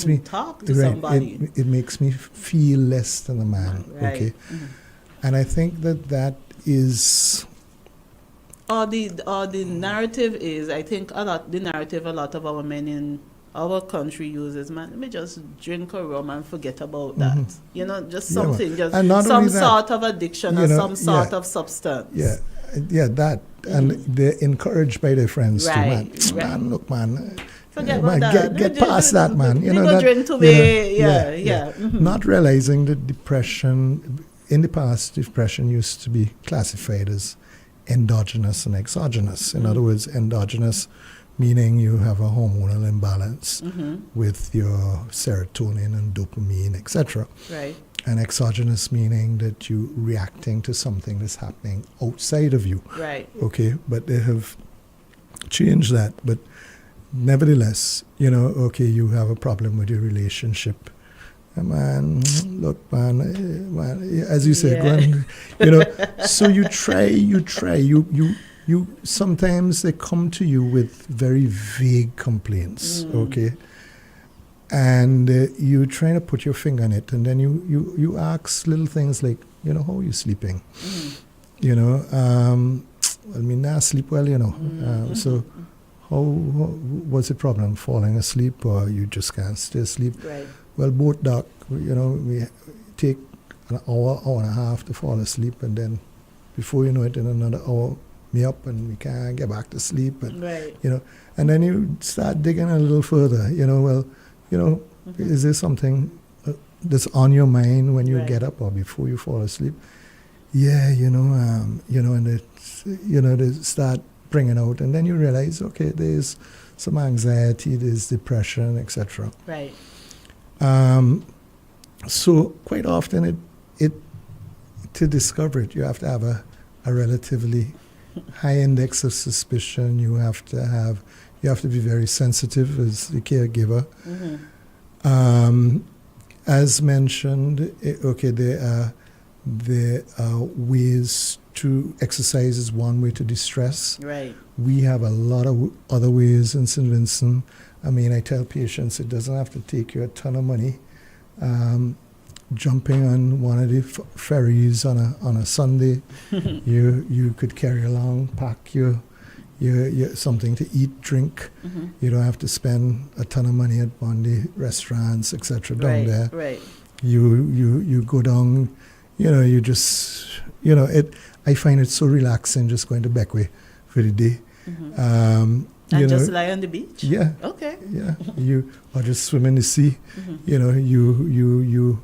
me talk to somebody? It makes me feel less than a man. Okay. And I think that is. Or the narrative is, I think a lot of our men in our country uses, man, let me just drink a rum and forget about that. Just something, just some sort of addiction or some sort of substance. Yeah, Yeah, that. And they're encouraged by their friends too, man. Right. Man, look, man. Forget man, about that. Get past that, man. You We know go that. drink to you me. know, Yeah. Mhm. Not realizing that depression, in the past, depression used to be classified as endogenous and exogenous. In other words, endogenous meaning you have a hormonal imbalance with your serotonin and dopamine, etc. Right. And exogenous meaning that you reacting to something that's happening outside of you. Right. Okay, but they have changed that. But nevertheless, you know, okay, you have a problem with your relationship. Man, look, man, as you said, you know, so you try, you sometimes they come to you with very vague complaints, okay? And you're trying to put your finger on it, and then you ask little things like, you know, how are you sleeping? You know, I mean, I sleep well, you know. So how what's the problem? Falling asleep, or you just can't stay asleep? Right. Well, both, doc, you know, we take an hour and a half to fall asleep, and then before you know it, in another hour, me up, and we can't get back to sleep. And, you know, and then you start digging a little further, you know, well, you know, is there something that's on your mind when you get up or before you fall asleep? Yeah, you know, and it's, you know, they start bringing out, and then you realize, okay, there's some anxiety, there's depression, etc. Right. So quite often it to discover it, you have to have a relatively high index of suspicion. You have to be very sensitive as the caregiver. As mentioned, okay, there are ways to exercise is one way to distress. Right. We have a lot of other ways in St. Vincent. I mean, I tell patients it doesn't have to take you a ton of money. Jumping on one of the ferries on a Sunday, you could carry along, pack your something to eat, drink. You don't have to spend a ton of money at one of the restaurants, etc. down there. Right. You go down, you know, you just, you know, I find it so relaxing just going to Beckway for the day. And you just know, lie on the beach? Yeah. Okay. Yeah. Or just swim in the sea. You know, you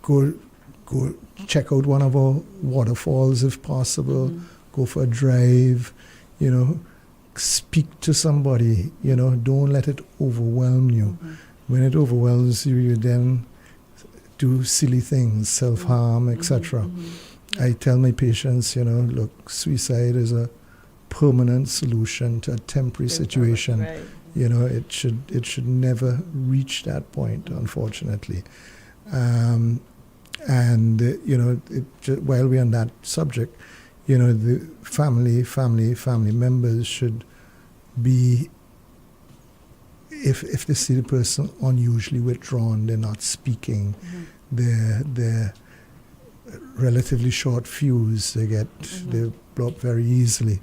go check out one of our waterfalls if possible. Go for a drive. You know, speak to somebody. You know, don't let it overwhelm you. When it overwhelms you, you then do silly things, self-harm, etc. I tell my patients, you know, look, suicide is a permanent solution to a temporary situation. Right. You know, it should never reach that point, unfortunately. And you know, while we're on that subject, you know, the family members should be, if they see the person unusually withdrawn, they're not speaking, they're relatively short fuse, they blow up very easily,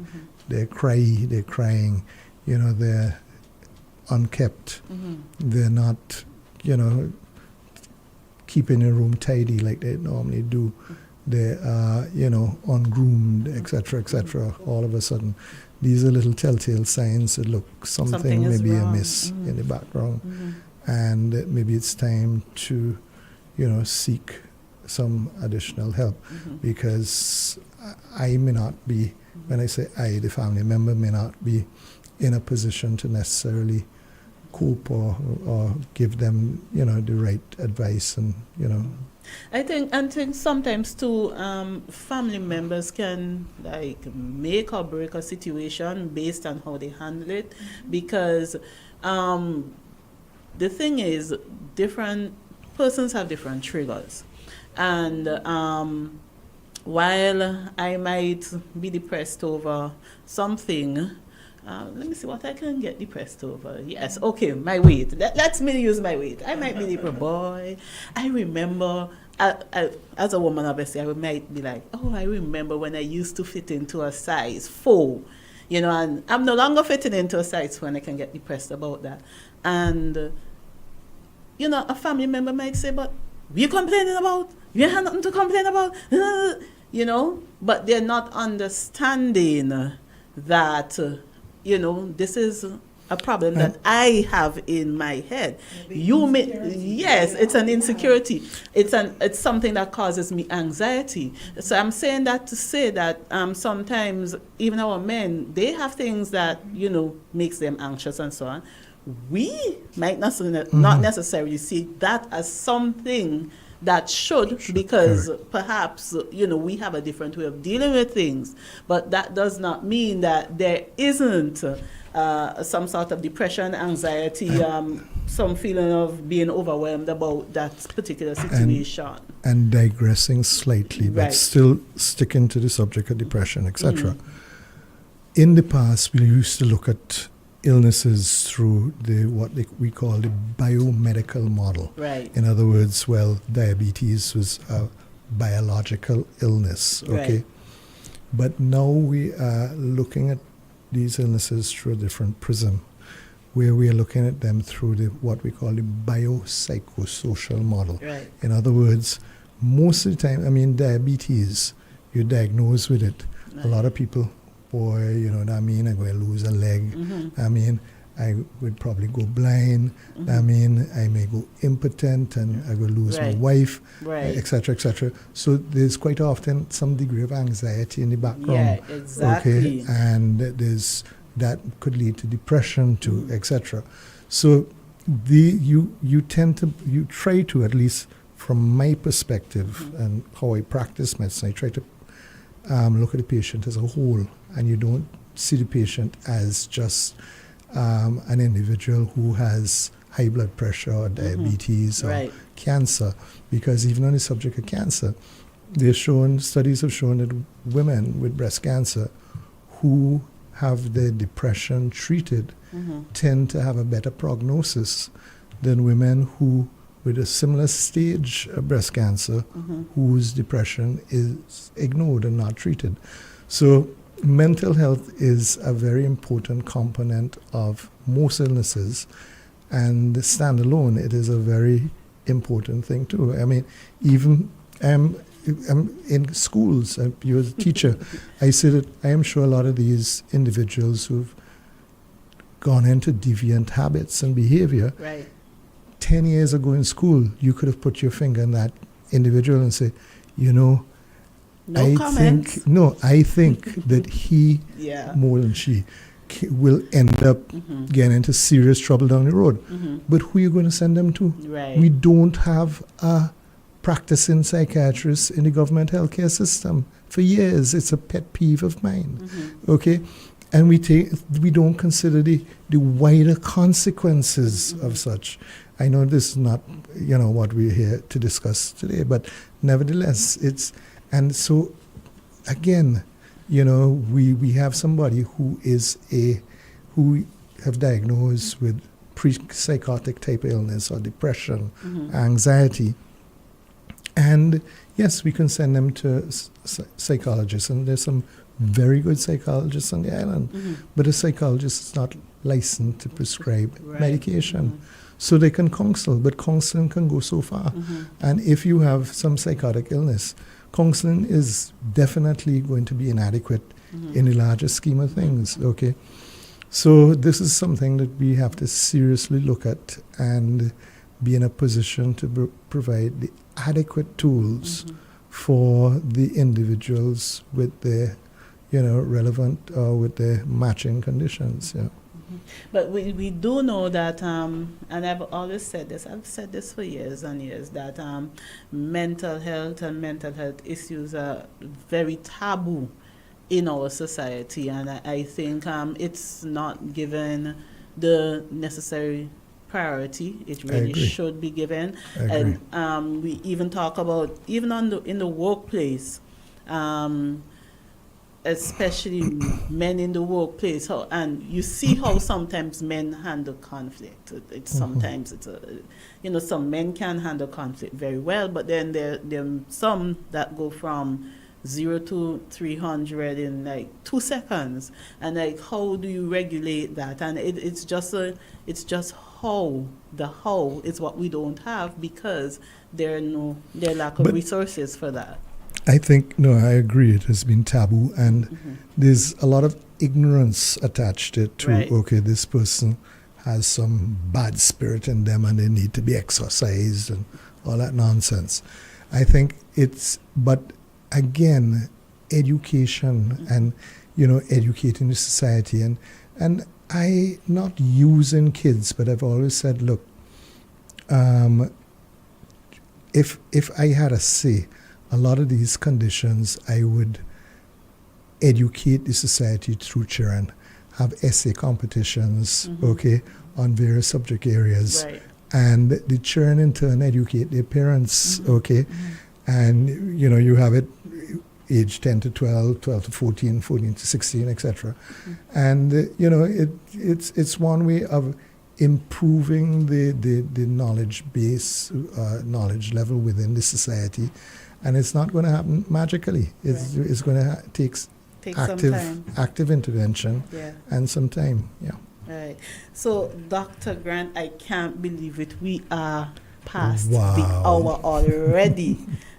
they're crying, you know, they're unkept, they're not, you know, keeping a room tidy like they normally do, they are, you know, ungroomed, etc. All of a sudden, these are little telltale signs that look, something may be amiss in the background, and maybe it's time to, you know, seek some additional help, because I may not be, when I say I, the family member may not be in a position to necessarily cope or give them, you know, the right advice, and, you know. I think sometimes too, family members can like make or break a situation based on how they handle it, because the thing is, different persons have different triggers, and while I might be depressed over something, let me see what I can get depressed over. Yes, okay, my weight. Let's me use my weight. I might be depressed. Boy, I remember, as a woman, obviously, I might be like, oh, I remember when I used to fit into a size 4, you know, and I'm no longer fitting into a size 4, and I can get depressed about that. And, you know, a family member might say, but what are you complaining about? You have nothing to complain about. you know, but they're not understanding that, you know, this is a problem that I have in my head. Yes, it's an insecurity. It's something that causes me anxiety. So I'm saying that to say that sometimes even our men, they have things that, you know, makes them anxious and so on. We might not necessarily see that as something that should, because perhaps, you know, we have a different way of dealing with things. But that does not mean that there isn't some sort of depression, anxiety, some feeling of being overwhelmed about that particular situation. And digressing slightly, but still sticking to the subject of depression, etc. In the past, we used to look at illnesses through we call the biomedical model. Right. In other words, well, diabetes was a biological illness, okay? Right. But now we are looking at these illnesses through a different prism, where we are looking at them through what we call the biopsychosocial model. Right. In other words, most of the time, I mean, diabetes, you're diagnosed with it. Right. A lot of people, boy, you know what I mean, I'm going to lose a leg. I mean, I would probably go blind. I mean, I may go impotent and I will lose my wife, etc., etc. So there's quite often some degree of anxiety in the background. Yeah, exactly. Okay, and that could lead to depression too, etc. So you try to, at least from my perspective and how I practice medicine, I try to look at the patient as a whole, and you don't see the patient as just an individual who has high blood pressure or diabetes or cancer, because even on the subject of cancer, studies have shown that women with breast cancer who have their depression treated tend to have a better prognosis than women who with a similar stage of breast cancer whose depression is ignored and not treated. So mental health is a very important component of most illnesses, and standalone, it is a very important thing too. I mean, even in schools, you're a teacher, I say that I am sure a lot of these individuals who've gone into deviant habits and behavior, 10 years ago in school, you could have put your finger on that individual and say, you know, I think that he, more than she, will end up getting into serious trouble down the road. But who are you going to send them to? We don't have a practicing psychiatrist in the government healthcare system. For years, it's a pet peeve of mine. Okay? And we don't consider the wider consequences of such. I know this is not, you know, what we're here to discuss today, but nevertheless, and so, again, you know, we have somebody who have diagnosed with pre-psychotic type illness or depression, anxiety, and yes, we can send them to psychologists, and there's some very good psychologists on the island, but a psychologist is not licensed to prescribe medication. So they can counsel, but counseling can go so far. And if you have some psychotic illness, counseling is definitely going to be inadequate in the larger scheme of things, okay? So this is something that we have to seriously look at and be in a position to provide the adequate tools for the individuals with their, you know, relevant with their matching conditions, yeah. But we do know that, and I've always said this, I've said this for years and years, that mental health and mental health issues are very taboo in our society, and I think it's not given the necessary priority it really should be given. And we even talk about, even in the workplace, especially men in the workplace, and you see how sometimes men handle conflict. Sometimes it's some men can handle conflict very well, but then there are some that go from 0 to 300 in like 2 seconds, and like, how do you regulate that? And it's just how is what we don't have, because there lack of resources for that. I think, no, I agree. It has been taboo, and there's a lot of ignorance attached to it too. Right. Okay, this person has some bad spirit in them and they need to be exorcised and all that nonsense. I think but again, education and, educating the society and I, not using kids, but I've always said, look, if I had a say, a lot of these conditions, I would educate the society through children, have essay competitions, okay, on various subject areas. Right. And the children in turn educate their parents, okay? And, you have it age 10 to 12, 12 to 14, 14 to 16, etc. And, it's one way of improving the knowledge base, knowledge level within the society. And it's not going to happen magically. It's going to take active intervention and some time. Yeah. Right. So, Dr. Grant, I can't believe it. We are past the Wow. hour already.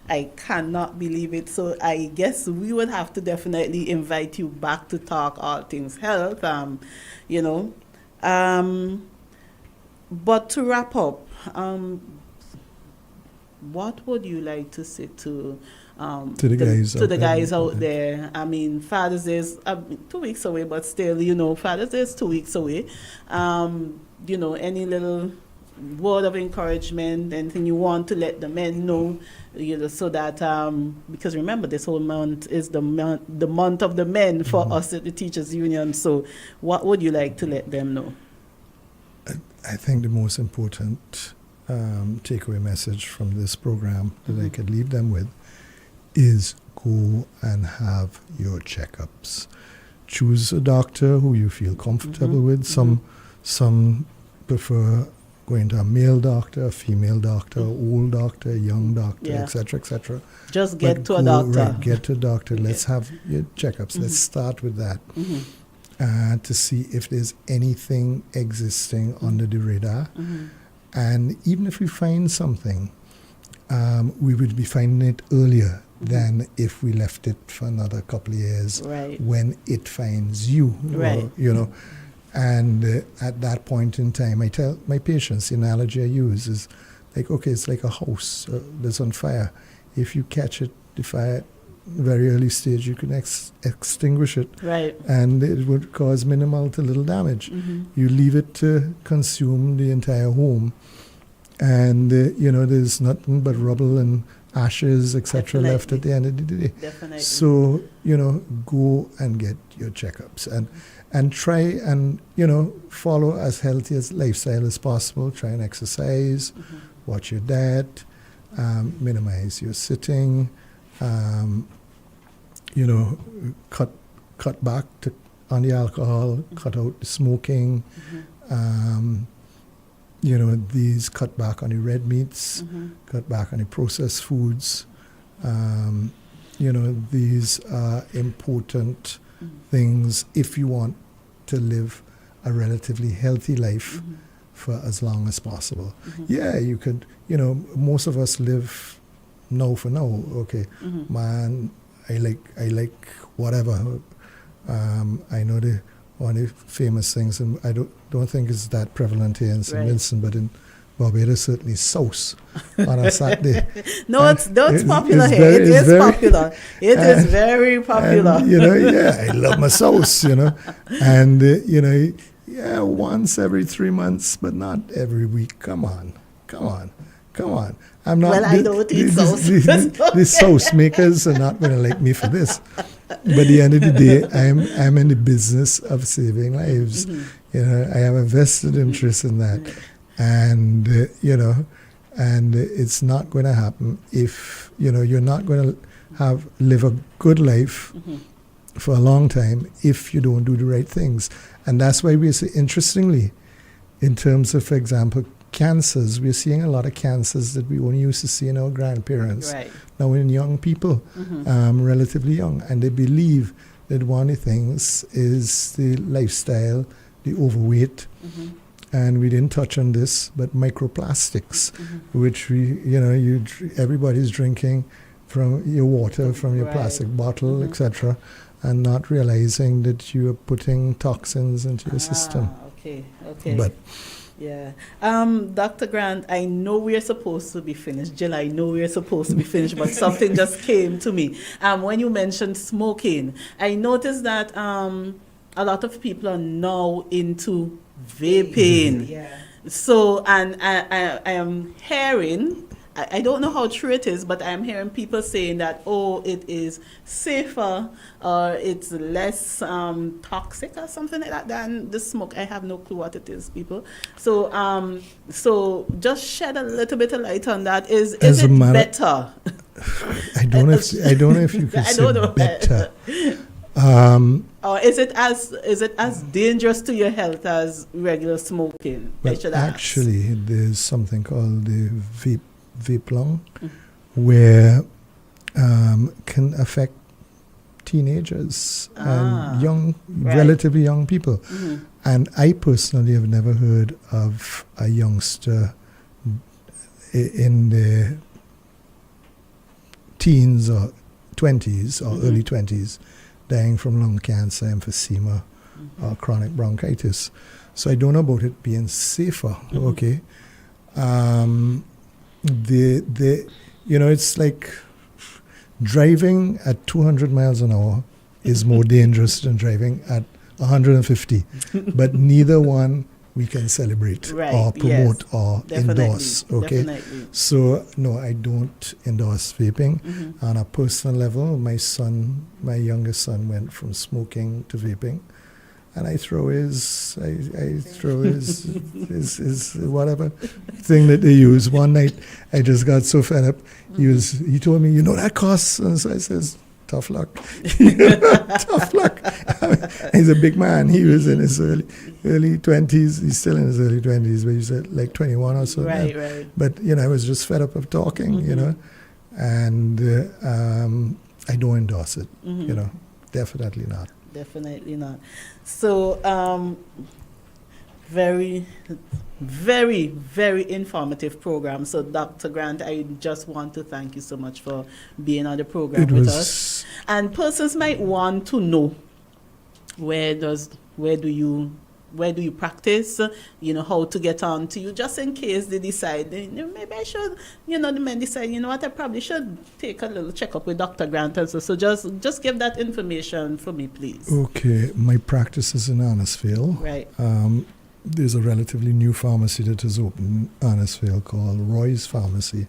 I cannot believe it. So, I guess we would have to definitely invite you back to talk all things health. But to wrap up, what would you like to say to the guys out there? I mean, Father's Day is 2 weeks away, but still, Father's Day is 2 weeks away. Any little word of encouragement, anything you want to let the men know, so that because remember, this whole month is the month of the men for us at the Teachers Union. So, what would you like to let them know? I think the most important takeaway message from this program that I could leave them with is go and have your checkups. Choose a doctor who you feel comfortable with. Some prefer going to a male doctor, a female doctor, old doctor, young doctor, etc., etc. Just get to a doctor. Right, get to a doctor. Let's have your checkups. Let's start with that. To see if there's anything existing under the radar. And even if we find something, we would be finding it earlier than if we left it for another couple of years when it finds you. Right. Or, and at that point in time, I tell my patients, the analogy I use is like, okay, it's like a house that's on fire. If you catch it, the fire, very early stage, you can extinguish it. Right. And it would cause minimal to little damage. You leave it to consume the entire home. And, there's nothing but rubble and ashes, etc. left at the end of the day. Definitely. So, go and get your checkups and try and, follow as healthy as lifestyle as possible. Try and exercise, watch your diet, minimize your sitting, cut back on the alcohol, cut out the smoking, these cut back on the red meats, cut back on the processed foods. These are important things if you want to live a relatively healthy life for as long as possible. Yeah, you could, most of us live now for now. Okay, man, I like whatever. I know one of the famous things, and I don't think it's that prevalent here in St. Vincent, but in Barbados certainly sauce on a Saturday. No, it's popular here. It is popular. It is very popular. And, I love my sauce, and once every 3 months, but not every week. Come on. I'm not. Well, I don't eat sauce. The sauce makers are not going to like me for this. But at the end of the day, I'm in the business of saving lives. I have a vested interest in that, and and it's not going to happen if you're not going to live a good life for a long time if you don't do the right things. And that's why we say, interestingly, in terms of, for example, cancers, we're seeing a lot of cancers that we only used to see in our grandparents. Right. Now in young people, relatively young, and they believe that one of the things is the lifestyle, the overweight, and we didn't touch on this, but microplastics, which everybody's drinking from your water, from your Right. plastic bottle, Mhm. etc., and not realizing that you are putting toxins into your system. Okay, okay. But Yeah. Dr. Grant, I know we're supposed to be finished. Jill, I know we're supposed to be finished, but something just came to me. When you mentioned smoking, I noticed that a lot of people are now into vaping. Yeah. So, and I am hearing, I don't know how true it is, but I'm hearing people saying that, oh, it is safer or it's less toxic or something like that than the smoke. I have no clue what it is, people. So, so just shed a little bit of light on that. Is it better? I don't know if you can I say don't know. better. Or is it as dangerous to your health as regular smoking? Well, actually, there's something called the vape lung, where can affect teenagers and relatively young people. Mm-hmm. And I personally have never heard of a youngster in the teens or 20s or early 20s dying from lung cancer, emphysema, or chronic bronchitis. So I don't know about it being safer. Okay. It's like driving at 200 miles an hour is more dangerous than driving at 150. But neither one we can celebrate or promote or endorse. Okay. Definitely. So no, I don't endorse vaping. On a personal level, my youngest son went from smoking to vaping. And I throw his whatever thing that they use. One night, I just got so fed up. He told me, that costs. And so I says, tough luck. Tough luck. He's a big man. He was in his early 20s. He's still in his early 20s, but he's at like 21 or so. Right. But, I was just fed up of talking, and I don't endorse it, definitely not. Definitely not. So, very, very, very informative program. So, Dr. Grant, I just want to thank you so much for being on the program with us. And persons might want to know where do you practice, how to get on to you, just in case they decide, maybe I should, the men decide, what, I probably should take a little checkup with Dr. Grant. So just give that information for me, please. Okay, my practice is in Annisville. Right. There's a relatively new pharmacy that is open in Annisville called Roy's Pharmacy.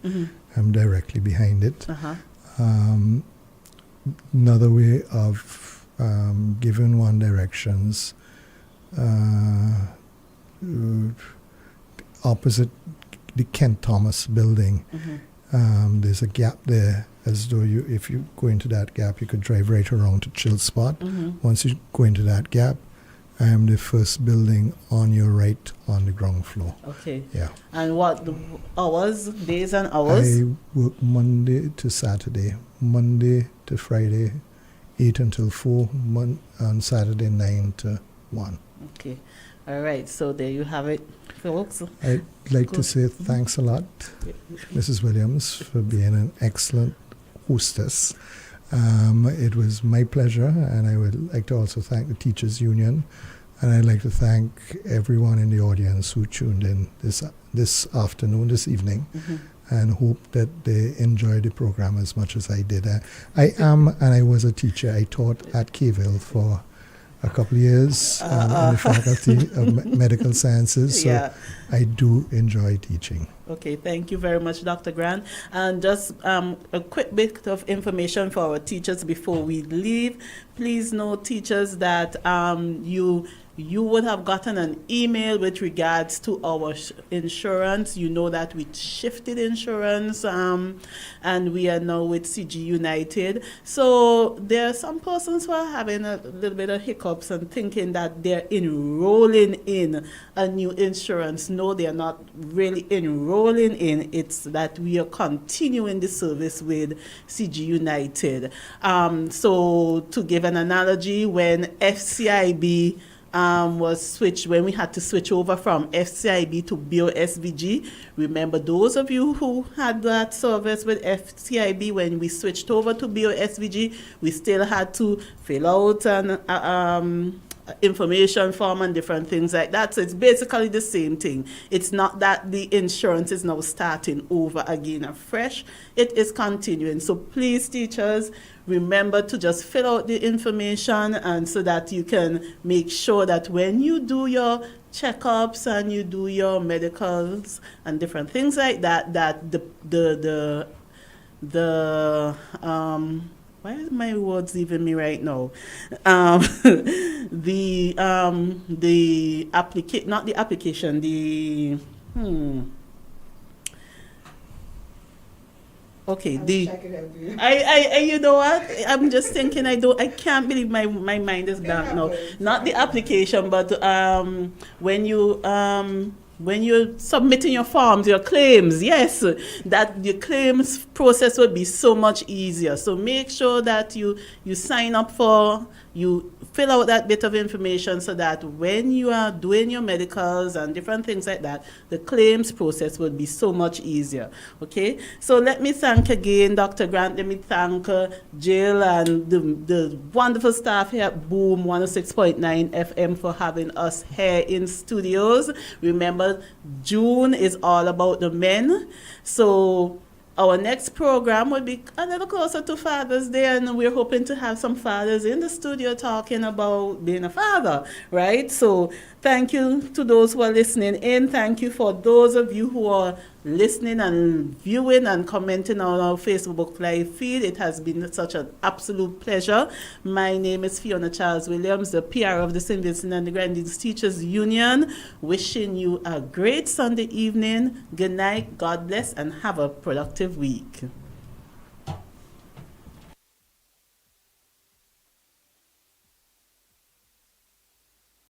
I'm directly behind it. Another way of giving one directions, opposite the Kent Thomas building, there's a gap there, as though if you go into that gap, you could drive right around to Chill Spot. Once you go into that gap, I am the first building on your right on the ground floor. Okay. Yeah. And what the hours, days and hours? I work Monday to Saturday, Monday to Friday, 8 until 4, on Saturday 9 to 1. Okay. All right. So there you have it, folks. I'd like to say thanks a lot, Mrs. Williams, for being an excellent hostess. It was my pleasure, and I would like to also thank the Teachers Union, and I'd like to thank everyone in the audience who tuned in this evening, and hope that they enjoyed the program as much as I did. I am, and I was a teacher. I taught at Kayville for a couple of years in the Faculty of Medical Sciences, so I do enjoy teaching. Okay, thank you very much, Dr. Grant. And just a quick bit of information for our teachers before we leave. Please know, teachers, that you would have gotten an email with regards to our insurance. You know that we shifted insurance, and we are now with CG United. So there are some persons who are having a little bit of hiccups and thinking that they're enrolling in a new insurance. No, they're not really enrolling in. It's that we are continuing the service with CG United. So to give an analogy, when FCIB was switched, when we had to switch over from FCIB to BOSVG. Remember, those of you who had that service with FCIB, when we switched over to BOSVG, we still had to fill out an information form and different things like that. So it's basically the same thing. It's not that the insurance is now starting over again afresh. It is continuing. So please, teachers, remember to just fill out the information, and so that you can make sure that when you do your checkups and you do your medicals and different things like that, that why are my words leaving me right now? Okay, you know what? I'm just thinking, I can't believe my mind is blank now. Not the application, but when you're submitting your forms, your claims, yes, that the claims process will be so much easier. So make sure that you sign up you fill out that bit of information, so that when you are doing your medicals and different things like that, the claims process will be so much easier. Okay, so let me thank again Dr. Grant. Let me thank Jill and the wonderful staff here at Boom 106.9 FM for having us here in studios. Remember, June is all about the men. So our next program will be a little closer to Father's Day, and we're hoping to have some fathers in the studio talking about being a father, right? So thank you to those who are listening in. Thank you for those of you who are listening and viewing and commenting on our Facebook Live feed. It has been such an absolute pleasure. My name is Fiona Charles Williams, the PR of the St. Vincent and the Grenadines Teachers Union, wishing you a great Sunday evening. Good night, God bless, and have a productive week.